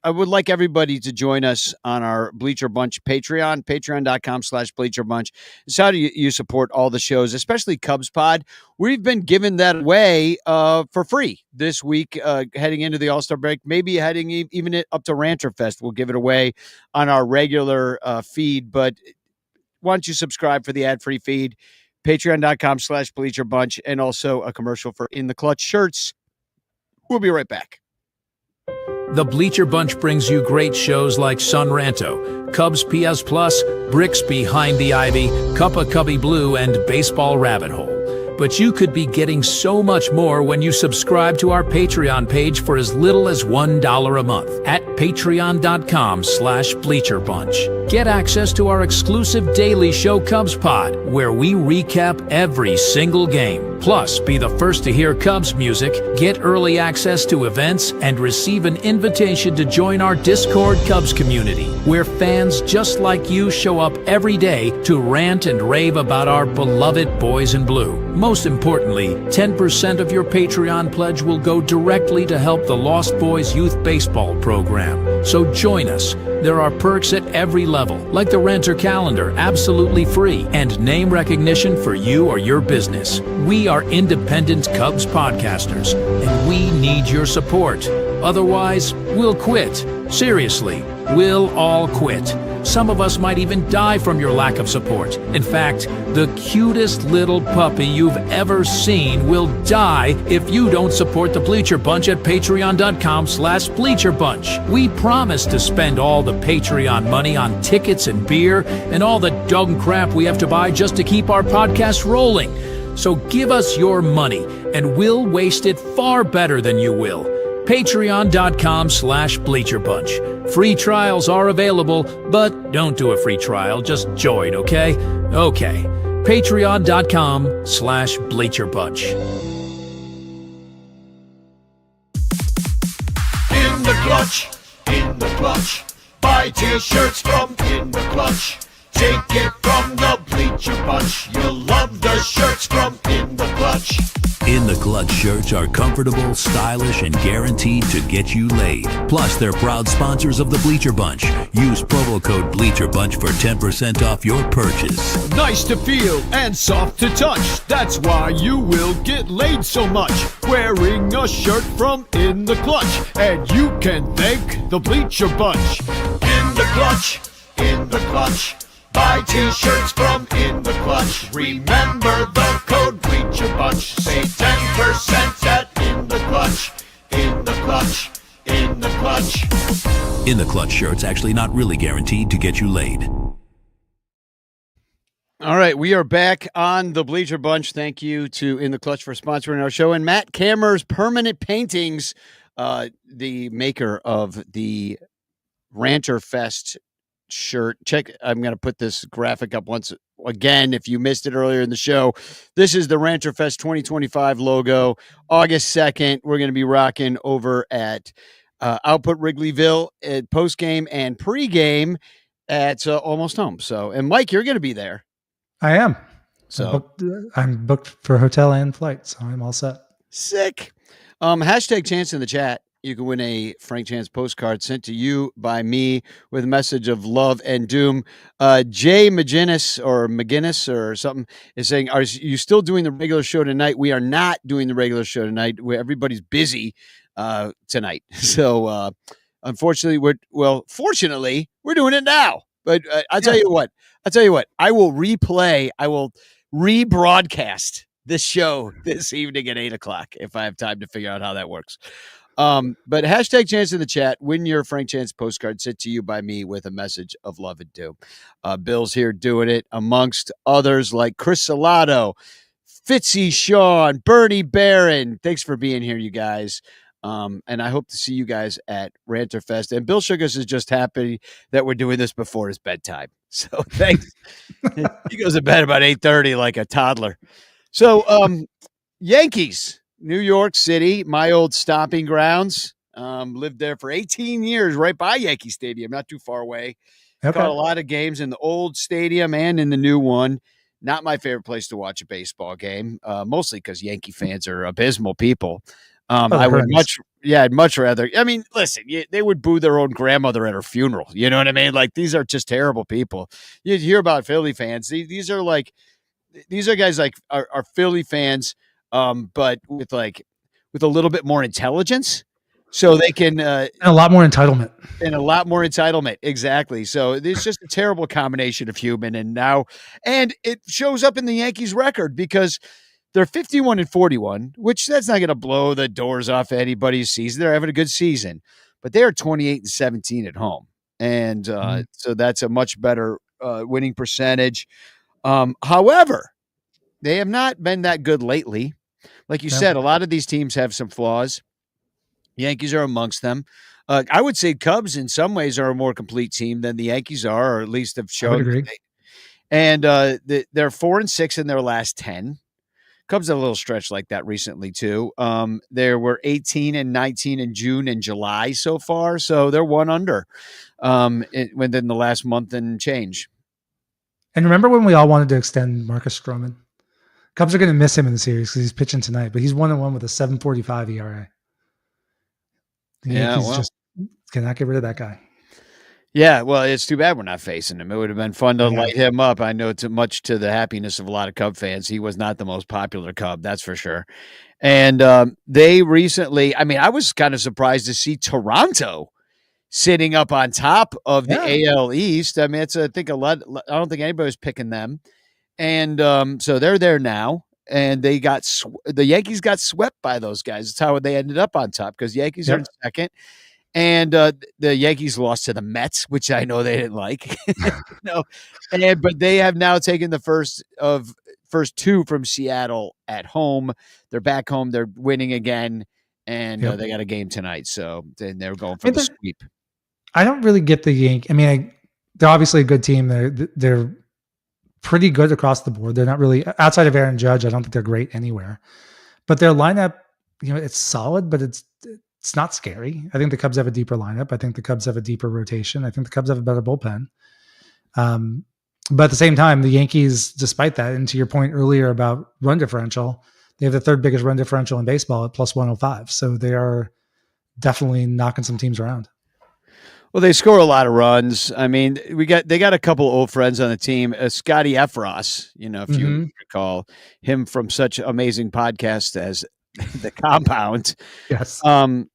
Speaker 2: I would like everybody to join us on our Bleacher Bunch Patreon, patreon.com/Bleacher Bunch. It's how do you support all the shows, especially Cubs Pod. We've been giving that away for free this week, heading into the All-Star break, maybe heading even up to Rancher Fest. We'll give it away on our regular feed, but why don't you subscribe for the ad-free feed, patreon.com/Bleacher Bunch, and also a commercial for In the Clutch shirts. We'll be right back.
Speaker 4: The Bleacher Bunch brings you great shows like Sun Ranto, Cubs PS Plus, Bricks Behind the Ivy, Cup of Cubby Blue, and Baseball Rabbit Hole. but you could be getting so much more when you subscribe to our Patreon page for as little as $1 a month at patreon.com/BleacherBunch. Get access to our exclusive daily show Cubs Pod, where we recap every single game. Plus, be the first to hear Cubs music, get early access to events, and receive an invitation to join our Discord Cubs community, where fans just like you show up every day to rant and rave about our beloved boys in blue. Most importantly, 10% of your Patreon pledge will go directly to help the Lost Boys Youth Baseball program. So join us. There are perks at every level, like the Renter Calendar, absolutely free, and name recognition for you or your business. We are independent Cubs podcasters, and we need your support. Otherwise, we'll quit. Seriously, we'll all quit. Some of us might even die from your lack of support. In fact, the cutest little puppy you've ever seen will die if you don't support the Bleacher Bunch at patreon.com/BleacherBunch. We promise to spend all the Patreon money on tickets and beer and all the dog crap we have to buy just to keep our podcast rolling. So give us your money, and we'll waste it far better than you will. Patreon.com/BleacherBunch. Free trials are available, but don't do a free trial. Just join, okay? Okay. Patreon.com/BleacherBunch.
Speaker 1: In the clutch, in the clutch. Buy t-shirts from In the Clutch. Take it from the Bleacher Bunch. You'll love the shirts from In the Clutch.
Speaker 5: In the Clutch shirts are comfortable, stylish, and guaranteed to get you laid. Plus, they're proud sponsors of the Bleacher Bunch. Use promo code BleacherBunch for 10% off your purchase.
Speaker 6: Nice to feel and soft to touch. That's why you will get laid so much. Wearing a shirt from In the Clutch. And you can thank the Bleacher Bunch.
Speaker 1: In the Clutch, in the Clutch. Buy t-shirts from In the Clutch. Remember the code Bleacher Bunch. Save 10% at In the Clutch. In the Clutch, in the Clutch.
Speaker 5: In the Clutch shirts actually not really guaranteed to get you laid.
Speaker 2: All right, we are back on the Bleacher Bunch. Thank you to In the Clutch for sponsoring our show. And Matt Kammer's Permanent Paintings, the maker of the Rancher Fest shirt. Check, I'm going to put this graphic up once again if you missed it earlier in the show. This is the Rancher Fest 2025 logo. August 2nd, we're going to be rocking over at Output Wrigleyville at postgame and pregame at Almost Home. So, and Mike, you're going to be there.
Speaker 3: I am.
Speaker 2: So
Speaker 3: I'm booked for hotel and flight, so I'm all set.
Speaker 2: Sick. Hashtag Chance in the chat. You can win a Frank Chance postcard sent to you by me with a message of love and doom. Jay McGinnis or something is saying, are you still doing the regular show tonight? We are not doing the regular show tonight. Everybody's busy tonight. So unfortunately, fortunately, we're doing it now. But I'll tell you what, I will rebroadcast this show this evening at 8:00 if I have time to figure out how that works. But hashtag Chance in the chat, win your Frank Chance postcard sent to you by me with a message of love and doom. Bill's here doing it amongst others like Chris Salato, Fitzy Sean, Bernie Barron. Thanks for being here, you guys. And I hope to see you guys at Ranter Fest. And Bill Sugars is just happy that we're doing this before his bedtime. So thanks. He goes to bed about 8:30 like a toddler. So Yankees. New York City, my old stomping grounds. Lived there for 18 years, right by Yankee Stadium, not too far away.
Speaker 3: Okay.
Speaker 2: Caught a lot of games in the old stadium and in the new one. Not my favorite place to watch a baseball game, mostly because Yankee fans are abysmal people. I'd much rather. I mean, listen, they would boo their own grandmother at her funeral. You know what I mean? Like, these are just terrible people. You hear about Philly fans. These are guys like are Philly fans. But with a little bit more intelligence, so they can
Speaker 3: and a lot more entitlement.
Speaker 2: Exactly. So it's just a terrible combination of human and it shows up in the Yankees record because they're 51-41, which that's not going to blow the doors off anybody's season. They're having a good season, but they are 28-17 at home. And, so that's a much better, winning percentage. However, They have not been that good lately. Like you
Speaker 3: No.
Speaker 2: said, a lot of these teams have some flaws. Yankees are amongst them. I would say Cubs in some ways are a more complete team than the Yankees are, or at least have
Speaker 3: I would
Speaker 2: shown.
Speaker 3: agree.
Speaker 2: And they're 4-6 in their last 10. Cubs had a little stretch like that recently too. There were 18-19 in June and July so far, so they're one under within the last month and change.
Speaker 3: And remember when we all wanted to extend Marcus Stroman? Cubs are going to miss him in the series because he's pitching tonight, but he's 1-1 with a 7.45 ERA. The Yankees just cannot get rid of that guy.
Speaker 2: Yeah, well, it's too bad we're not facing him. It would have been fun to light him up. I know it's much to the happiness of a lot of Cub fans. He was not the most popular Cub, that's for sure. And they recently, I mean, I was kind of surprised to see Toronto sitting up on top of the AL East. I mean, it's I think a lot. I don't think anybody was picking them, and so they're there now. And they got the Yankees got swept by those guys. That's how they ended up on top because the Yankees are in second. And the Yankees lost to the Mets, which I know they didn't like. But they have now taken the first two from Seattle at home. They're back home. They're winning again, and they got a game tonight. So then they're going for the sweep.
Speaker 3: I don't really get the Yankees. I mean, they're obviously a good team. They're pretty good across the board. They're not really outside of Aaron Judge. I don't think they're great anywhere, but their lineup, it's solid, but it's not scary. I think the Cubs have a deeper lineup. I think the Cubs have a deeper rotation. I think the Cubs have a better bullpen. But at the same time, the Yankees, despite that, and to your point earlier about run differential, they have the third biggest run differential in baseball at plus 105. So they are definitely knocking some teams around.
Speaker 2: Well, they score a lot of runs. I mean, they got a couple old friends on the team. Scotty Efros, if you recall him from such amazing podcasts as The Compound.
Speaker 3: Yes.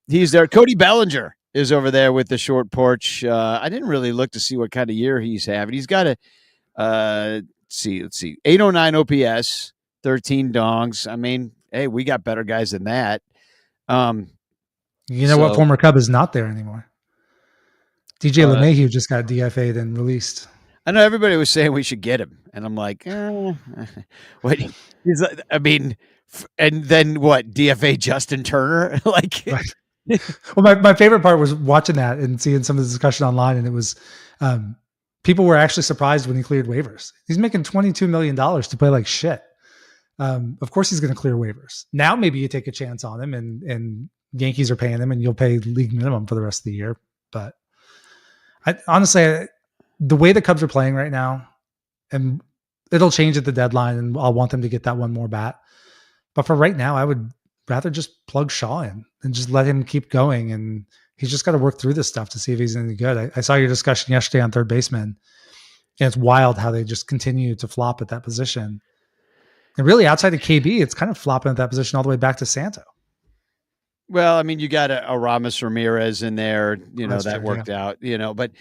Speaker 2: He's there. Cody Bellinger is over there with the short porch. I didn't really look to see what kind of year he's having. He's got a let's see, 809 OPS, 13 dongs. I mean, hey, we got better guys than that.
Speaker 3: What former Cub is not there anymore? DJ LeMahieu just got DFA'd and released.
Speaker 2: I know everybody was saying we should get him, and I'm like, what? He's like, I mean, and then what? DFA Justin Turner, like.
Speaker 3: Right. Well, my favorite part was watching that and seeing some of the discussion online, and it was people were actually surprised when he cleared waivers. He's making $22 million to play like shit. Of course, he's going to clear waivers. Now, maybe you take a chance on him, and Yankees are paying him, and you'll pay league minimum for the rest of the year. But honestly, the way the Cubs are playing right now, and it'll change at the deadline, and I'll want them to get that one more bat. But for right now, I would rather just plug Shaw in and just let him keep going. And he's just got to work through this stuff to see if he's any good. I saw your discussion yesterday on third baseman, and it's wild how they just continue to flop at that position. And really, outside of KB, it's kind of flopping at that position all the way back to Santo.
Speaker 2: Well, I mean, you got a Ramos Ramirez in there, that worked out, but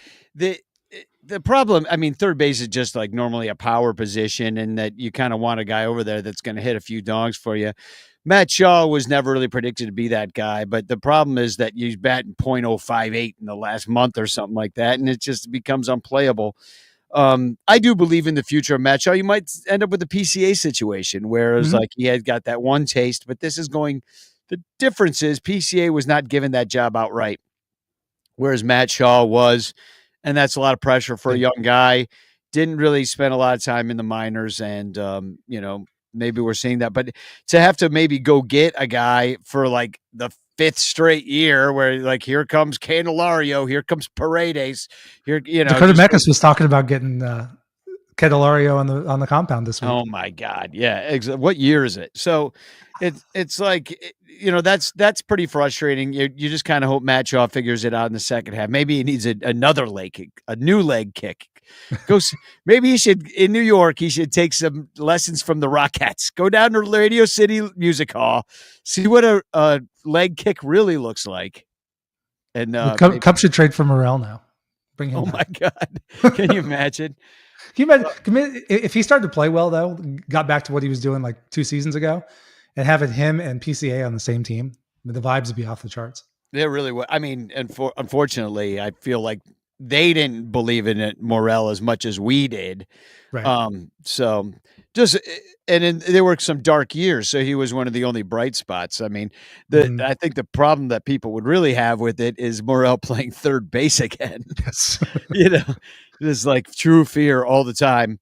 Speaker 2: the problem, I mean, third base is just like normally a power position, and that you kind of want a guy over there that's going to hit a few dongs for you. Matt Shaw was never really predicted to be that guy, but the problem is that he's batting .058 in the last month or something like that, and it just becomes unplayable. I do believe in the future of Matt Shaw. You might end up with a PCA situation where it's like he had got that one taste, but this is going. The difference is PCA was not given that job outright, whereas Matt Shaw was, and that's a lot of pressure for a young guy. Didn't really spend a lot of time in the minors, and maybe we're seeing that. But to have to maybe go get a guy for like the fifth straight year, where like here comes Candelario, here comes Paredes,
Speaker 3: Dakota Mekas was talking about getting Candelario on the compound this week.
Speaker 2: Oh my God, yeah. What year is it? So it's like that's pretty frustrating. You just kind of hope Matt Shaw figures it out in the second half. Maybe he needs another leg kick, a new leg kick. Maybe he should in New York. He should take some lessons from the Rockettes. Go down to Radio City Music Hall, see what a leg kick really looks like. And
Speaker 3: Cubs should trade for Morel now. Bring him.
Speaker 2: Oh
Speaker 3: back.
Speaker 2: My God, can you imagine?
Speaker 3: Can you imagine if he started to play well though, got back to what he was doing like 2 seasons ago, and having him and PCA on the same team, the vibes would be off the charts.
Speaker 2: They really would. I mean, unfortunately, I feel like they didn't believe in it, Morel, as much as we did.
Speaker 3: Right.
Speaker 2: So just there were some dark years, so he was one of the only bright spots. I mean,
Speaker 3: Mhm.
Speaker 2: I think the problem that people would really have with it is Morrell playing third base again.
Speaker 3: Yes.
Speaker 2: You know, just like true fear all the time.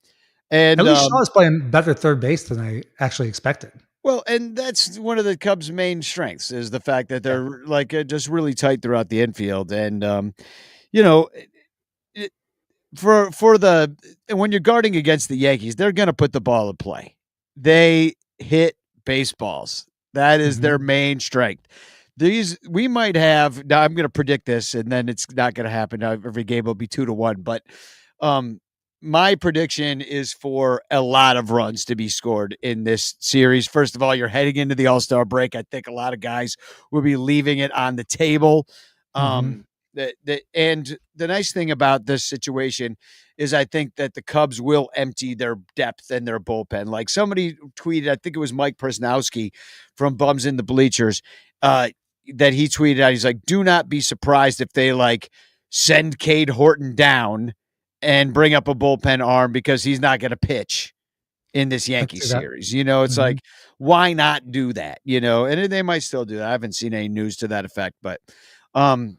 Speaker 3: At
Speaker 2: And
Speaker 3: least Shaw is playing better third base than I actually expected.
Speaker 2: well, and that's one of the Cubs' main strengths is the fact that
Speaker 3: Yeah.
Speaker 2: they're like just really tight throughout the infield. And you know, it, for the and when you're guarding against the Yankees, they're going to put the ball in play. They hit baseballs. That is their
Speaker 3: Mhm.
Speaker 2: main strength. These we might have now. I'm going to predict this, and then it's not going to happen. Now, every game will be 2-1, but um, my prediction is for a lot of runs to be scored in this series. First of all, you're heading into the All-Star break. I think a lot of guys will be leaving it on the table.
Speaker 3: Mhm.
Speaker 2: And the nice thing about this situation is I think that the Cubs will empty their depth and their bullpen. Like somebody tweeted, I think it was Mike Presnowski from Bums in the Bleachers, uh, that he tweeted out. He's like, do not be surprised if they like send Cade Horton down and bring up a bullpen arm because he's not going to pitch in this
Speaker 3: I can
Speaker 2: Yankee
Speaker 3: see that.
Speaker 2: series. You know, it's
Speaker 3: Mhm.
Speaker 2: like, why not do that? You know, and they might still do that. I haven't seen any news to that effect, but um,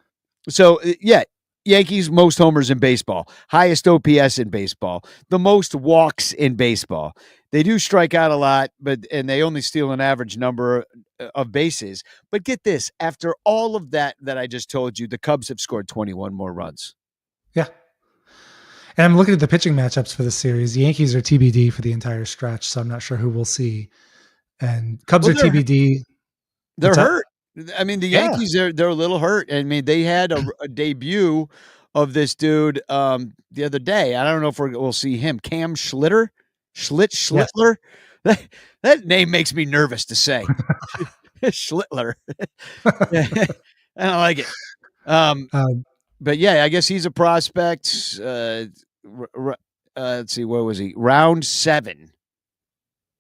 Speaker 2: yeah, Yankees most homers in baseball, highest OPS in baseball, the most walks in baseball. They do strike out a lot, and they only steal an average number of bases. But get this, after all of that I just told you, the Cubs have scored 21 more runs.
Speaker 3: Yeah. And I'm looking at the pitching matchups for the series. The Yankees are TBD for the entire stretch, so I'm not sure who we'll see. And Cubs
Speaker 2: Well,
Speaker 3: are TBD.
Speaker 2: they're
Speaker 3: What's that?
Speaker 2: hurt. I mean, the
Speaker 3: Yeah.
Speaker 2: Yankees they're a little hurt. I mean, they had a debut of this dude the other day. I don't know if we'll see him. Cam
Speaker 3: Yes.
Speaker 2: Schlittler. That name makes me nervous to say. Schlittler. Yeah, I don't like it. Um,
Speaker 3: Um,
Speaker 2: but yeah, I guess he's a prospect. Let's see, what was he? Round 7.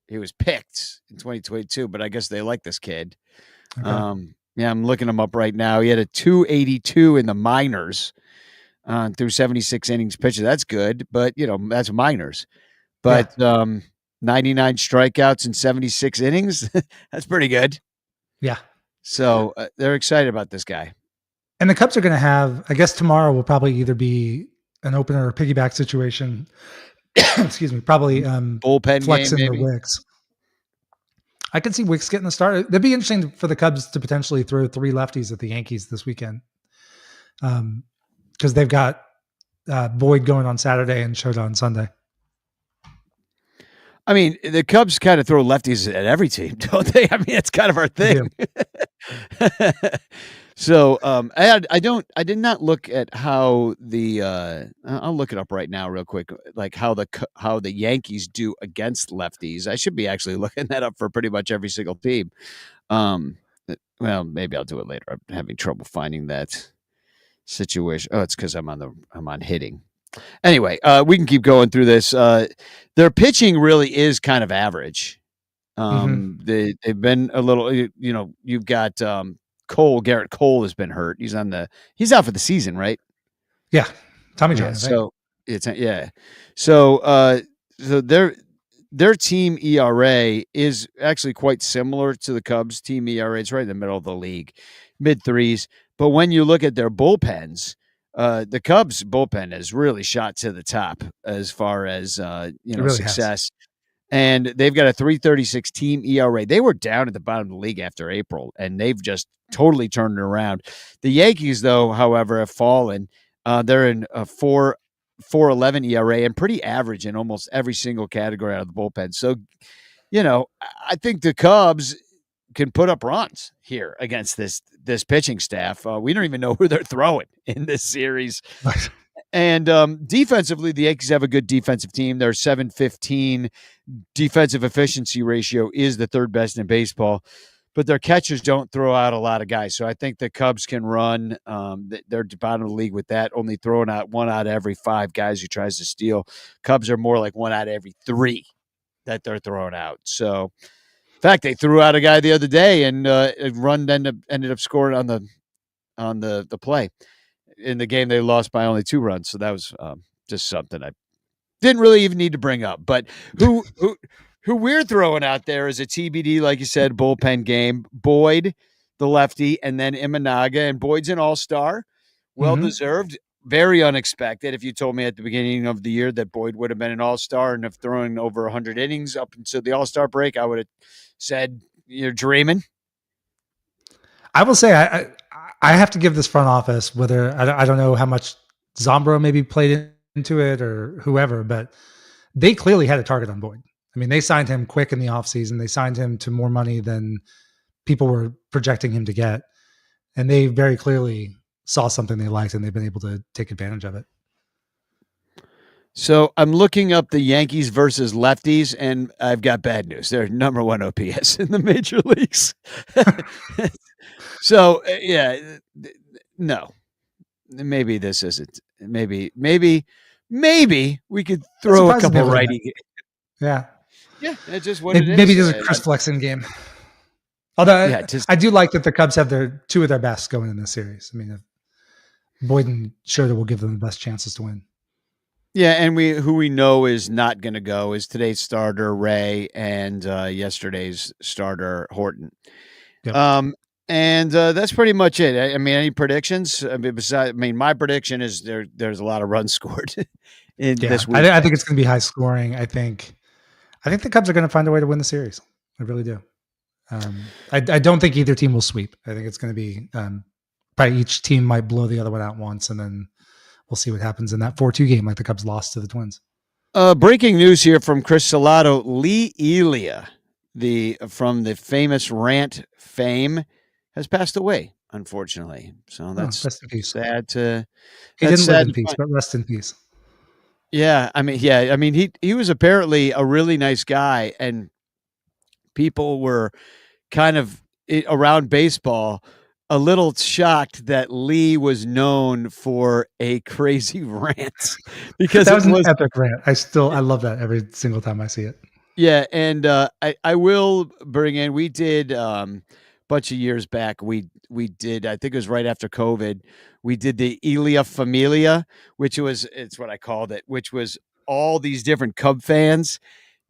Speaker 2: He was picked in 2022, but I guess they like this kid.
Speaker 3: okay.
Speaker 2: Yeah, I'm looking him up right now. He had a 282 in the minors through 76 innings pitched. That's good, but that's minors.
Speaker 3: Yeah.
Speaker 2: But 99 strikeouts in 76 innings. That's pretty good.
Speaker 3: Yeah.
Speaker 2: So they're excited about this guy.
Speaker 3: And the Cubs are going to have, I guess tomorrow will probably either be an opener or piggyback situation. Excuse me. Probably
Speaker 2: Bullpen
Speaker 3: Flex
Speaker 2: game,
Speaker 3: in the
Speaker 2: maybe.
Speaker 3: Wicks. I can see Wicks getting the start. That'd be interesting for the Cubs to potentially throw 3 lefties at the Yankees this weekend. Because they've got Boyd going on Saturday and Shota on Sunday.
Speaker 2: I mean, the Cubs kind of throw lefties at every team, don't they? I mean, it's kind of our thing. So I did not look at how the I'll look it up right now real quick, like how the Yankees do against lefties. I should be actually looking that up for pretty much every single team. Well, maybe I'll do it later. I'm having trouble finding that situation. Oh, it's because I'm on hitting. Anyway, we can keep going through this. Their pitching really is kind of average. They've been a little, you've got Garrett Cole has been hurt. He's out for the season, right?
Speaker 3: Yeah. Tommy John.
Speaker 2: Yeah.
Speaker 3: I think.
Speaker 2: So yeah. So their team ERA is actually quite similar to the Cubs team ERA. It's right in the middle of the league, mid 3s. But when you look at their bullpens, the Cubs bullpen has really shot to the top as far as
Speaker 3: really
Speaker 2: success. And they've got a 3.36 team ERA. They were down at the bottom of the league after April, and they've just totally turned it around. The Yankees, though, however, have fallen. They're in a 4.11 ERA and pretty average in almost every single category out of the bullpen. So, I think the Cubs can put up runs here against this pitching staff. We don't even know who they're throwing in this series. And defensively, the Yankees have a good defensive team. Their 7.15 defensive efficiency ratio is the 3rd best in baseball, but their catchers don't throw out a lot of guys. So I think the Cubs can run. They're bottom of the league with that, only throwing out 1 out of every 5 guys who tries to steal. Cubs are more like 1 out of every 3 that they're throwing out. So, in fact, they threw out a guy the other day, and run ended up scoring on the play. In the game, they lost by only 2 runs. So that was just something I didn't really even need to bring up. But who we're throwing out there is a TBD, like you said, bullpen game. Boyd, the lefty, and then Imanaga. And Boyd's an all-star. Well-deserved. Very unexpected. If you told me at the beginning of the year that Boyd would have been an all-star and have thrown over 100 innings up until the all-star break, I would have said you're dreaming.
Speaker 3: I will say I have to give this front office, whether I don't know how much Zombro maybe played into it or whoever, but they clearly had a target on Boyd. I mean, they signed him quick in the offseason. They signed him to more money than people were projecting him to get. And they very clearly saw something they liked, and they've been able to take advantage of it.
Speaker 2: So I'm looking up the Yankees versus lefties, and I've got bad news. They're number 1 OPS in the major leagues. So no, maybe this isn't. Maybe we could throw a couple righty.
Speaker 3: Yeah.
Speaker 2: It's just what it is.
Speaker 3: Maybe there's a Chris Flexen game. Although I do like that the Cubs have two of their best going in this series. I mean, Boyd and Schroeder will give them the best chances to win.
Speaker 2: Yeah, and who we know is not going to go is today's starter Ray and yesterday's starter Horton.
Speaker 3: Yep.
Speaker 2: And that's pretty much it. I mean, any predictions? I mean, my prediction is there's a lot of runs scored in this week.
Speaker 3: I think it's going to be high scoring. I think the Cubs are going to find a way to win the series. I really do. I don't think either team will sweep. I think it's going to be probably each team might blow the other one out once, and then we'll see what happens in that 4-2 game like the Cubs lost to the Twins.
Speaker 2: Breaking news here from Chris Salato. Lee Elia, from the famous rant fame, has passed away, unfortunately. So that's
Speaker 3: rest in peace.
Speaker 2: Sad to.
Speaker 3: He didn't live in peace, but rest in peace.
Speaker 2: Yeah, I mean, he was apparently a really nice guy, and people were kind of around baseball a little shocked that Lee was known for a crazy rant because
Speaker 3: that was an epic rant. I love that every single time I see it.
Speaker 2: Yeah, and I will bring in. We did bunch of years back. We did. I think it was right after COVID. We did the Elia Familia, it's what I called it, which was all these different Cub fans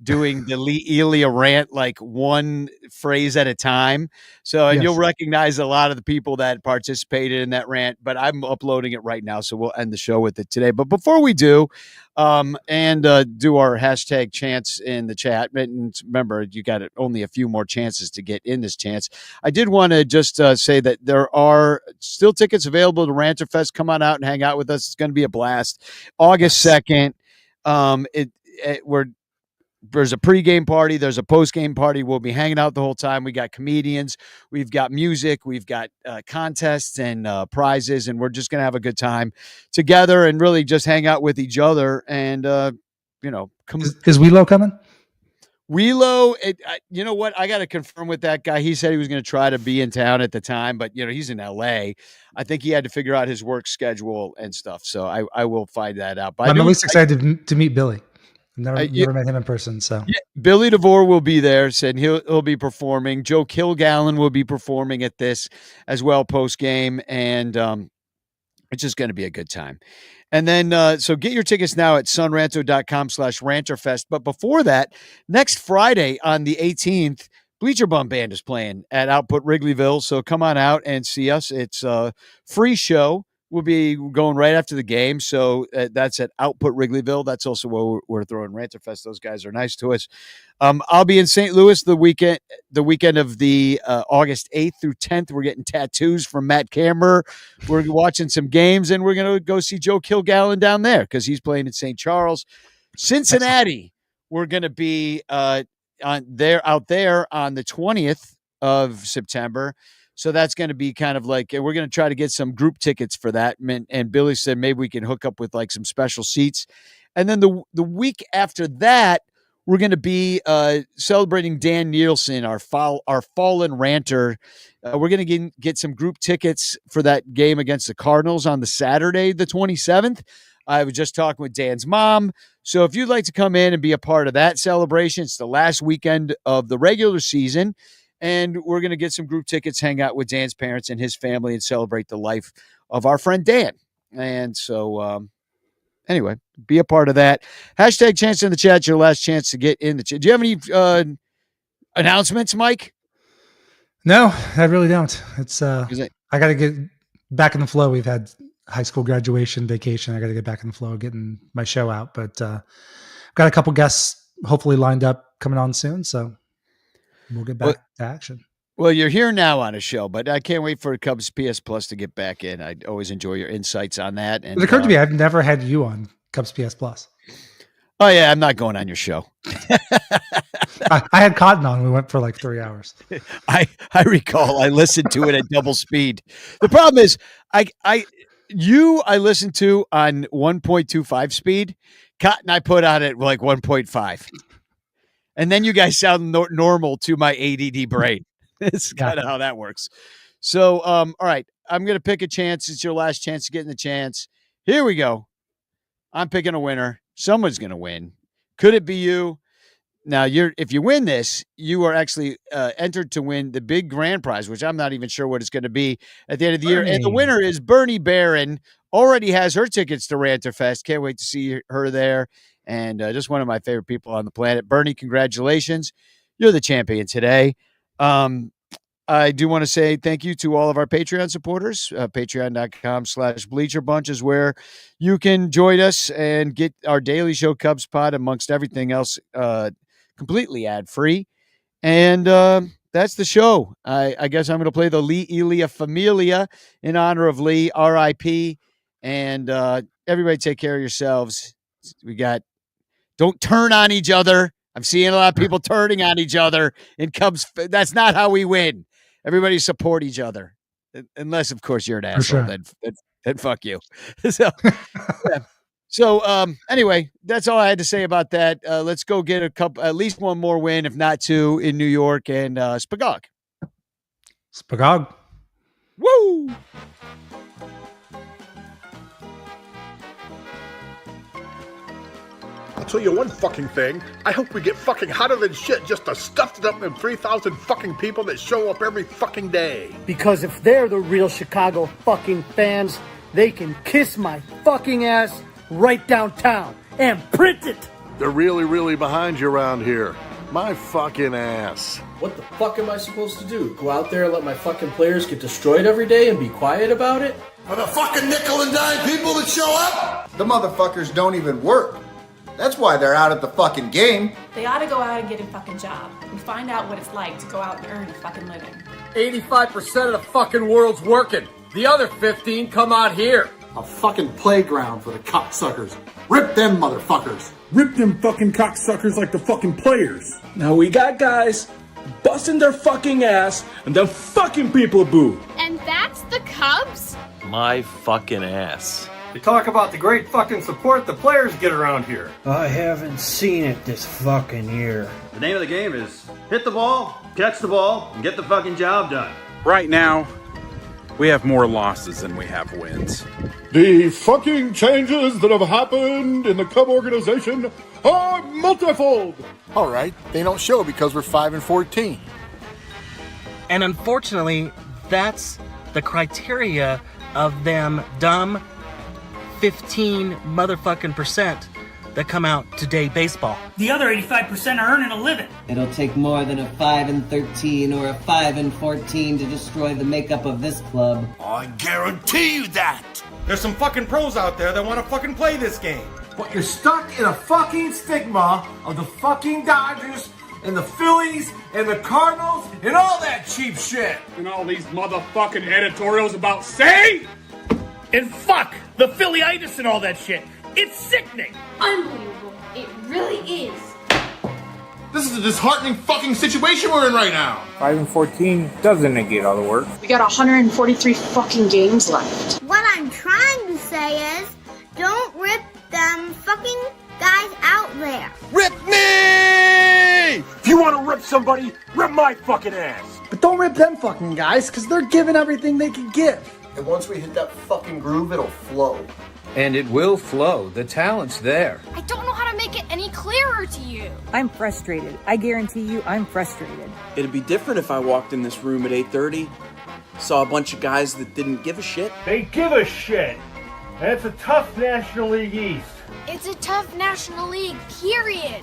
Speaker 2: doing the Lee Elia rant, like one phrase at a time. So, and you'll recognize a lot of the people that participated in that rant, but I'm uploading it right now. So we'll end the show with it today. But before we do, do our hashtag chants in the chat. And remember, you got only a few more chances to get in this chance. I did want to just say that there are still tickets available to Ranter Fest. Come on out and hang out with us. It's going to be a blast. August 2nd. There's a pregame party. There's a postgame party. We'll be hanging out the whole time. We got comedians. We've got music. We've got contests and prizes. And we're just going to have a good time together and really just hang out with each other. And,
Speaker 3: Is Wheelo coming?
Speaker 2: Wheelo, you know what? I got to confirm with that guy. He said he was going to try to be in town at the time, but, he's in L.A. I think he had to figure out his work schedule and stuff. So I will find that out. But
Speaker 3: I'm at least excited to meet Billy. I've never met him in person, so
Speaker 2: Billy DeVore will be there. Said he'll be performing. Joe Kilgallen will be performing at this as well post game, and it's just going to be a good time. And then so get your tickets now at sunranto.com/ranterfest. But before that, next Friday on the 18th, Bleacher Bum Band is playing at Output Wrigleyville. So come on out and see us. It's a free show. We'll be going right after the game. So that's at Output Wrigleyville. That's also where we're throwing Ranterfest. Those guys are nice to us. I'll be in St. Louis the weekend of the August 8th through 10th. We're getting tattoos from Matt Camber. We're watching some games, and we're going to go see Joe Kilgallen down there because he's playing in St. Charles. Cincinnati, we're going to be out there on the 20th of September. So that's going to be kind of like, we're going to try to get some group tickets for that. And Billy said maybe we can hook up with like some special seats. And then the week after that, we're going to be celebrating Dan Nielsen, our fallen ranter. We're going to get some group tickets for that game against the Cardinals on the Saturday, the 27th. I was just talking with Dan's mom. So if you'd like to come in and be a part of that celebration, it's the last weekend of the regular season. And we're going to get some group tickets, hang out with Dan's parents and his family, and celebrate the life of our friend Dan. And so anyway, be a part of that. Hashtag chance in the chat. Your last chance to get in the chat. Do you have any announcements, Mike?
Speaker 3: No, I really don't. It's
Speaker 2: I
Speaker 3: got to get back in the flow. We've had high school graduation, vacation. I got to get back in the flow, getting my show out. But got a couple guests hopefully lined up coming on soon, so we'll get back to action.
Speaker 2: Well, you're here now on a show, but I can't wait for Cubs PS Plus to get back in. I always enjoy your insights on that. And
Speaker 3: it occurred to me I've never had you on Cubs PS Plus.
Speaker 2: Oh yeah, I'm not going on your show.
Speaker 3: I had Cotton on. We went for like 3 hours.
Speaker 2: I recall I listened to it at double speed. The problem is I listened to on 1.25 speed. Cotton I put on at like 1.5. And then you guys sound normal to my ADD brain. It's kind of how that works. So, all right, I'm going to pick a chance. It's your last chance to get in the chance. Here we go. I'm picking a winner. Someone's going to win. Could it be you? Now, if you win this, you are actually entered to win the big grand prize, which I'm not even sure what it's going to be at the end of the year. And the winner is Bernie Barron. Already has her tickets to Ranterfest. Can't wait to see her there. And just one of my favorite people on the planet. Bernie, congratulations. You're the champion today. I do want to say thank you to all of our Patreon supporters. Patreon.com/BleacherBunch is where you can join us and get our daily show Cubs Pod amongst everything else completely ad-free. And that's the show. I guess I'm going to play the Lee Elia Familia in honor of Lee, R.I.P. And everybody take care of yourselves. We got don't turn on each other. I'm seeing a lot of people turning on each other in Cubs. That's not how we win. Everybody support each other. Unless, of course, you're an asshole.
Speaker 3: Sure.
Speaker 2: Then fuck you. So, yeah. So anyway, that's all I had to say about that. Let's go get at least one more win, if not two, in New York and Spagog.
Speaker 3: Spagog.
Speaker 2: Woo!
Speaker 7: I'll tell you one fucking thing. I hope we get fucking hotter than shit just to stuff it up in 3,000 fucking people that show up every fucking day.
Speaker 8: Because if they're the real Chicago fucking fans, they can kiss my fucking ass right downtown and print it.
Speaker 9: They're really, really behind you around here. My fucking ass.
Speaker 10: What the fuck am I supposed to do? Go out there and let my fucking players get destroyed every day and be quiet about it?
Speaker 11: For the fucking nickel and dime people that show up? The motherfuckers don't even work. That's why they're out at the fucking game.
Speaker 12: They ought to go out and get a fucking job and find out what it's like to go out and earn a fucking living.
Speaker 13: 85% of the fucking world's working. The other 15 come out here.
Speaker 14: A fucking playground for the cocksuckers. Rip them motherfuckers.
Speaker 15: Rip them fucking cocksuckers like the fucking players.
Speaker 6: Now we got guys busting their fucking ass and then fucking people boo.
Speaker 16: And that's the Cubs?
Speaker 17: My fucking ass.
Speaker 18: They talk about the great fucking support the players get around here.
Speaker 19: I haven't seen it this fucking year.
Speaker 20: The name of the game is hit the ball, catch the ball, and get the fucking job done.
Speaker 21: Right now, we have more losses than we have wins.
Speaker 22: The fucking changes that have happened in the Cub organization are multifold.
Speaker 7: All right, they don't show because we're 5-14.
Speaker 23: And unfortunately, that's the criteria of them dumb 15 motherfucking percent that come out to day baseball.
Speaker 24: The other 85% are earning a living.
Speaker 25: It'll take more than a 5-13 or a 5-14 to destroy the makeup of this club.
Speaker 11: I guarantee you that.
Speaker 18: There's some fucking pros out there that want to fucking play this game.
Speaker 14: But you're stuck in a fucking stigma of the fucking Dodgers and the Phillies and the Cardinals and all that cheap shit.
Speaker 15: And all these motherfucking editorials about say.
Speaker 24: And fuck the Philly-itis and all that shit. It's sickening.
Speaker 16: Unbelievable. It really is.
Speaker 11: This is a disheartening fucking situation we're in right now.
Speaker 26: 5-14 doesn't negate all the work.
Speaker 12: We got 143 fucking games left.
Speaker 16: What I'm trying to say is, don't rip them fucking guys out there.
Speaker 11: Rip me!
Speaker 13: If you want to rip somebody, rip my fucking ass.
Speaker 8: But don't rip them fucking guys, because they're giving everything they can give.
Speaker 27: And once we hit that fucking groove, it'll flow.
Speaker 28: And it will flow. The talent's there.
Speaker 16: I don't know how to make it any clearer to you.
Speaker 29: I'm frustrated. I guarantee you I'm frustrated.
Speaker 30: It'd be different if I walked in this room at 8:30, saw a bunch of guys that didn't give a shit.
Speaker 18: They give a shit.
Speaker 14: And it's a tough National League East.
Speaker 16: It's a tough National League, period.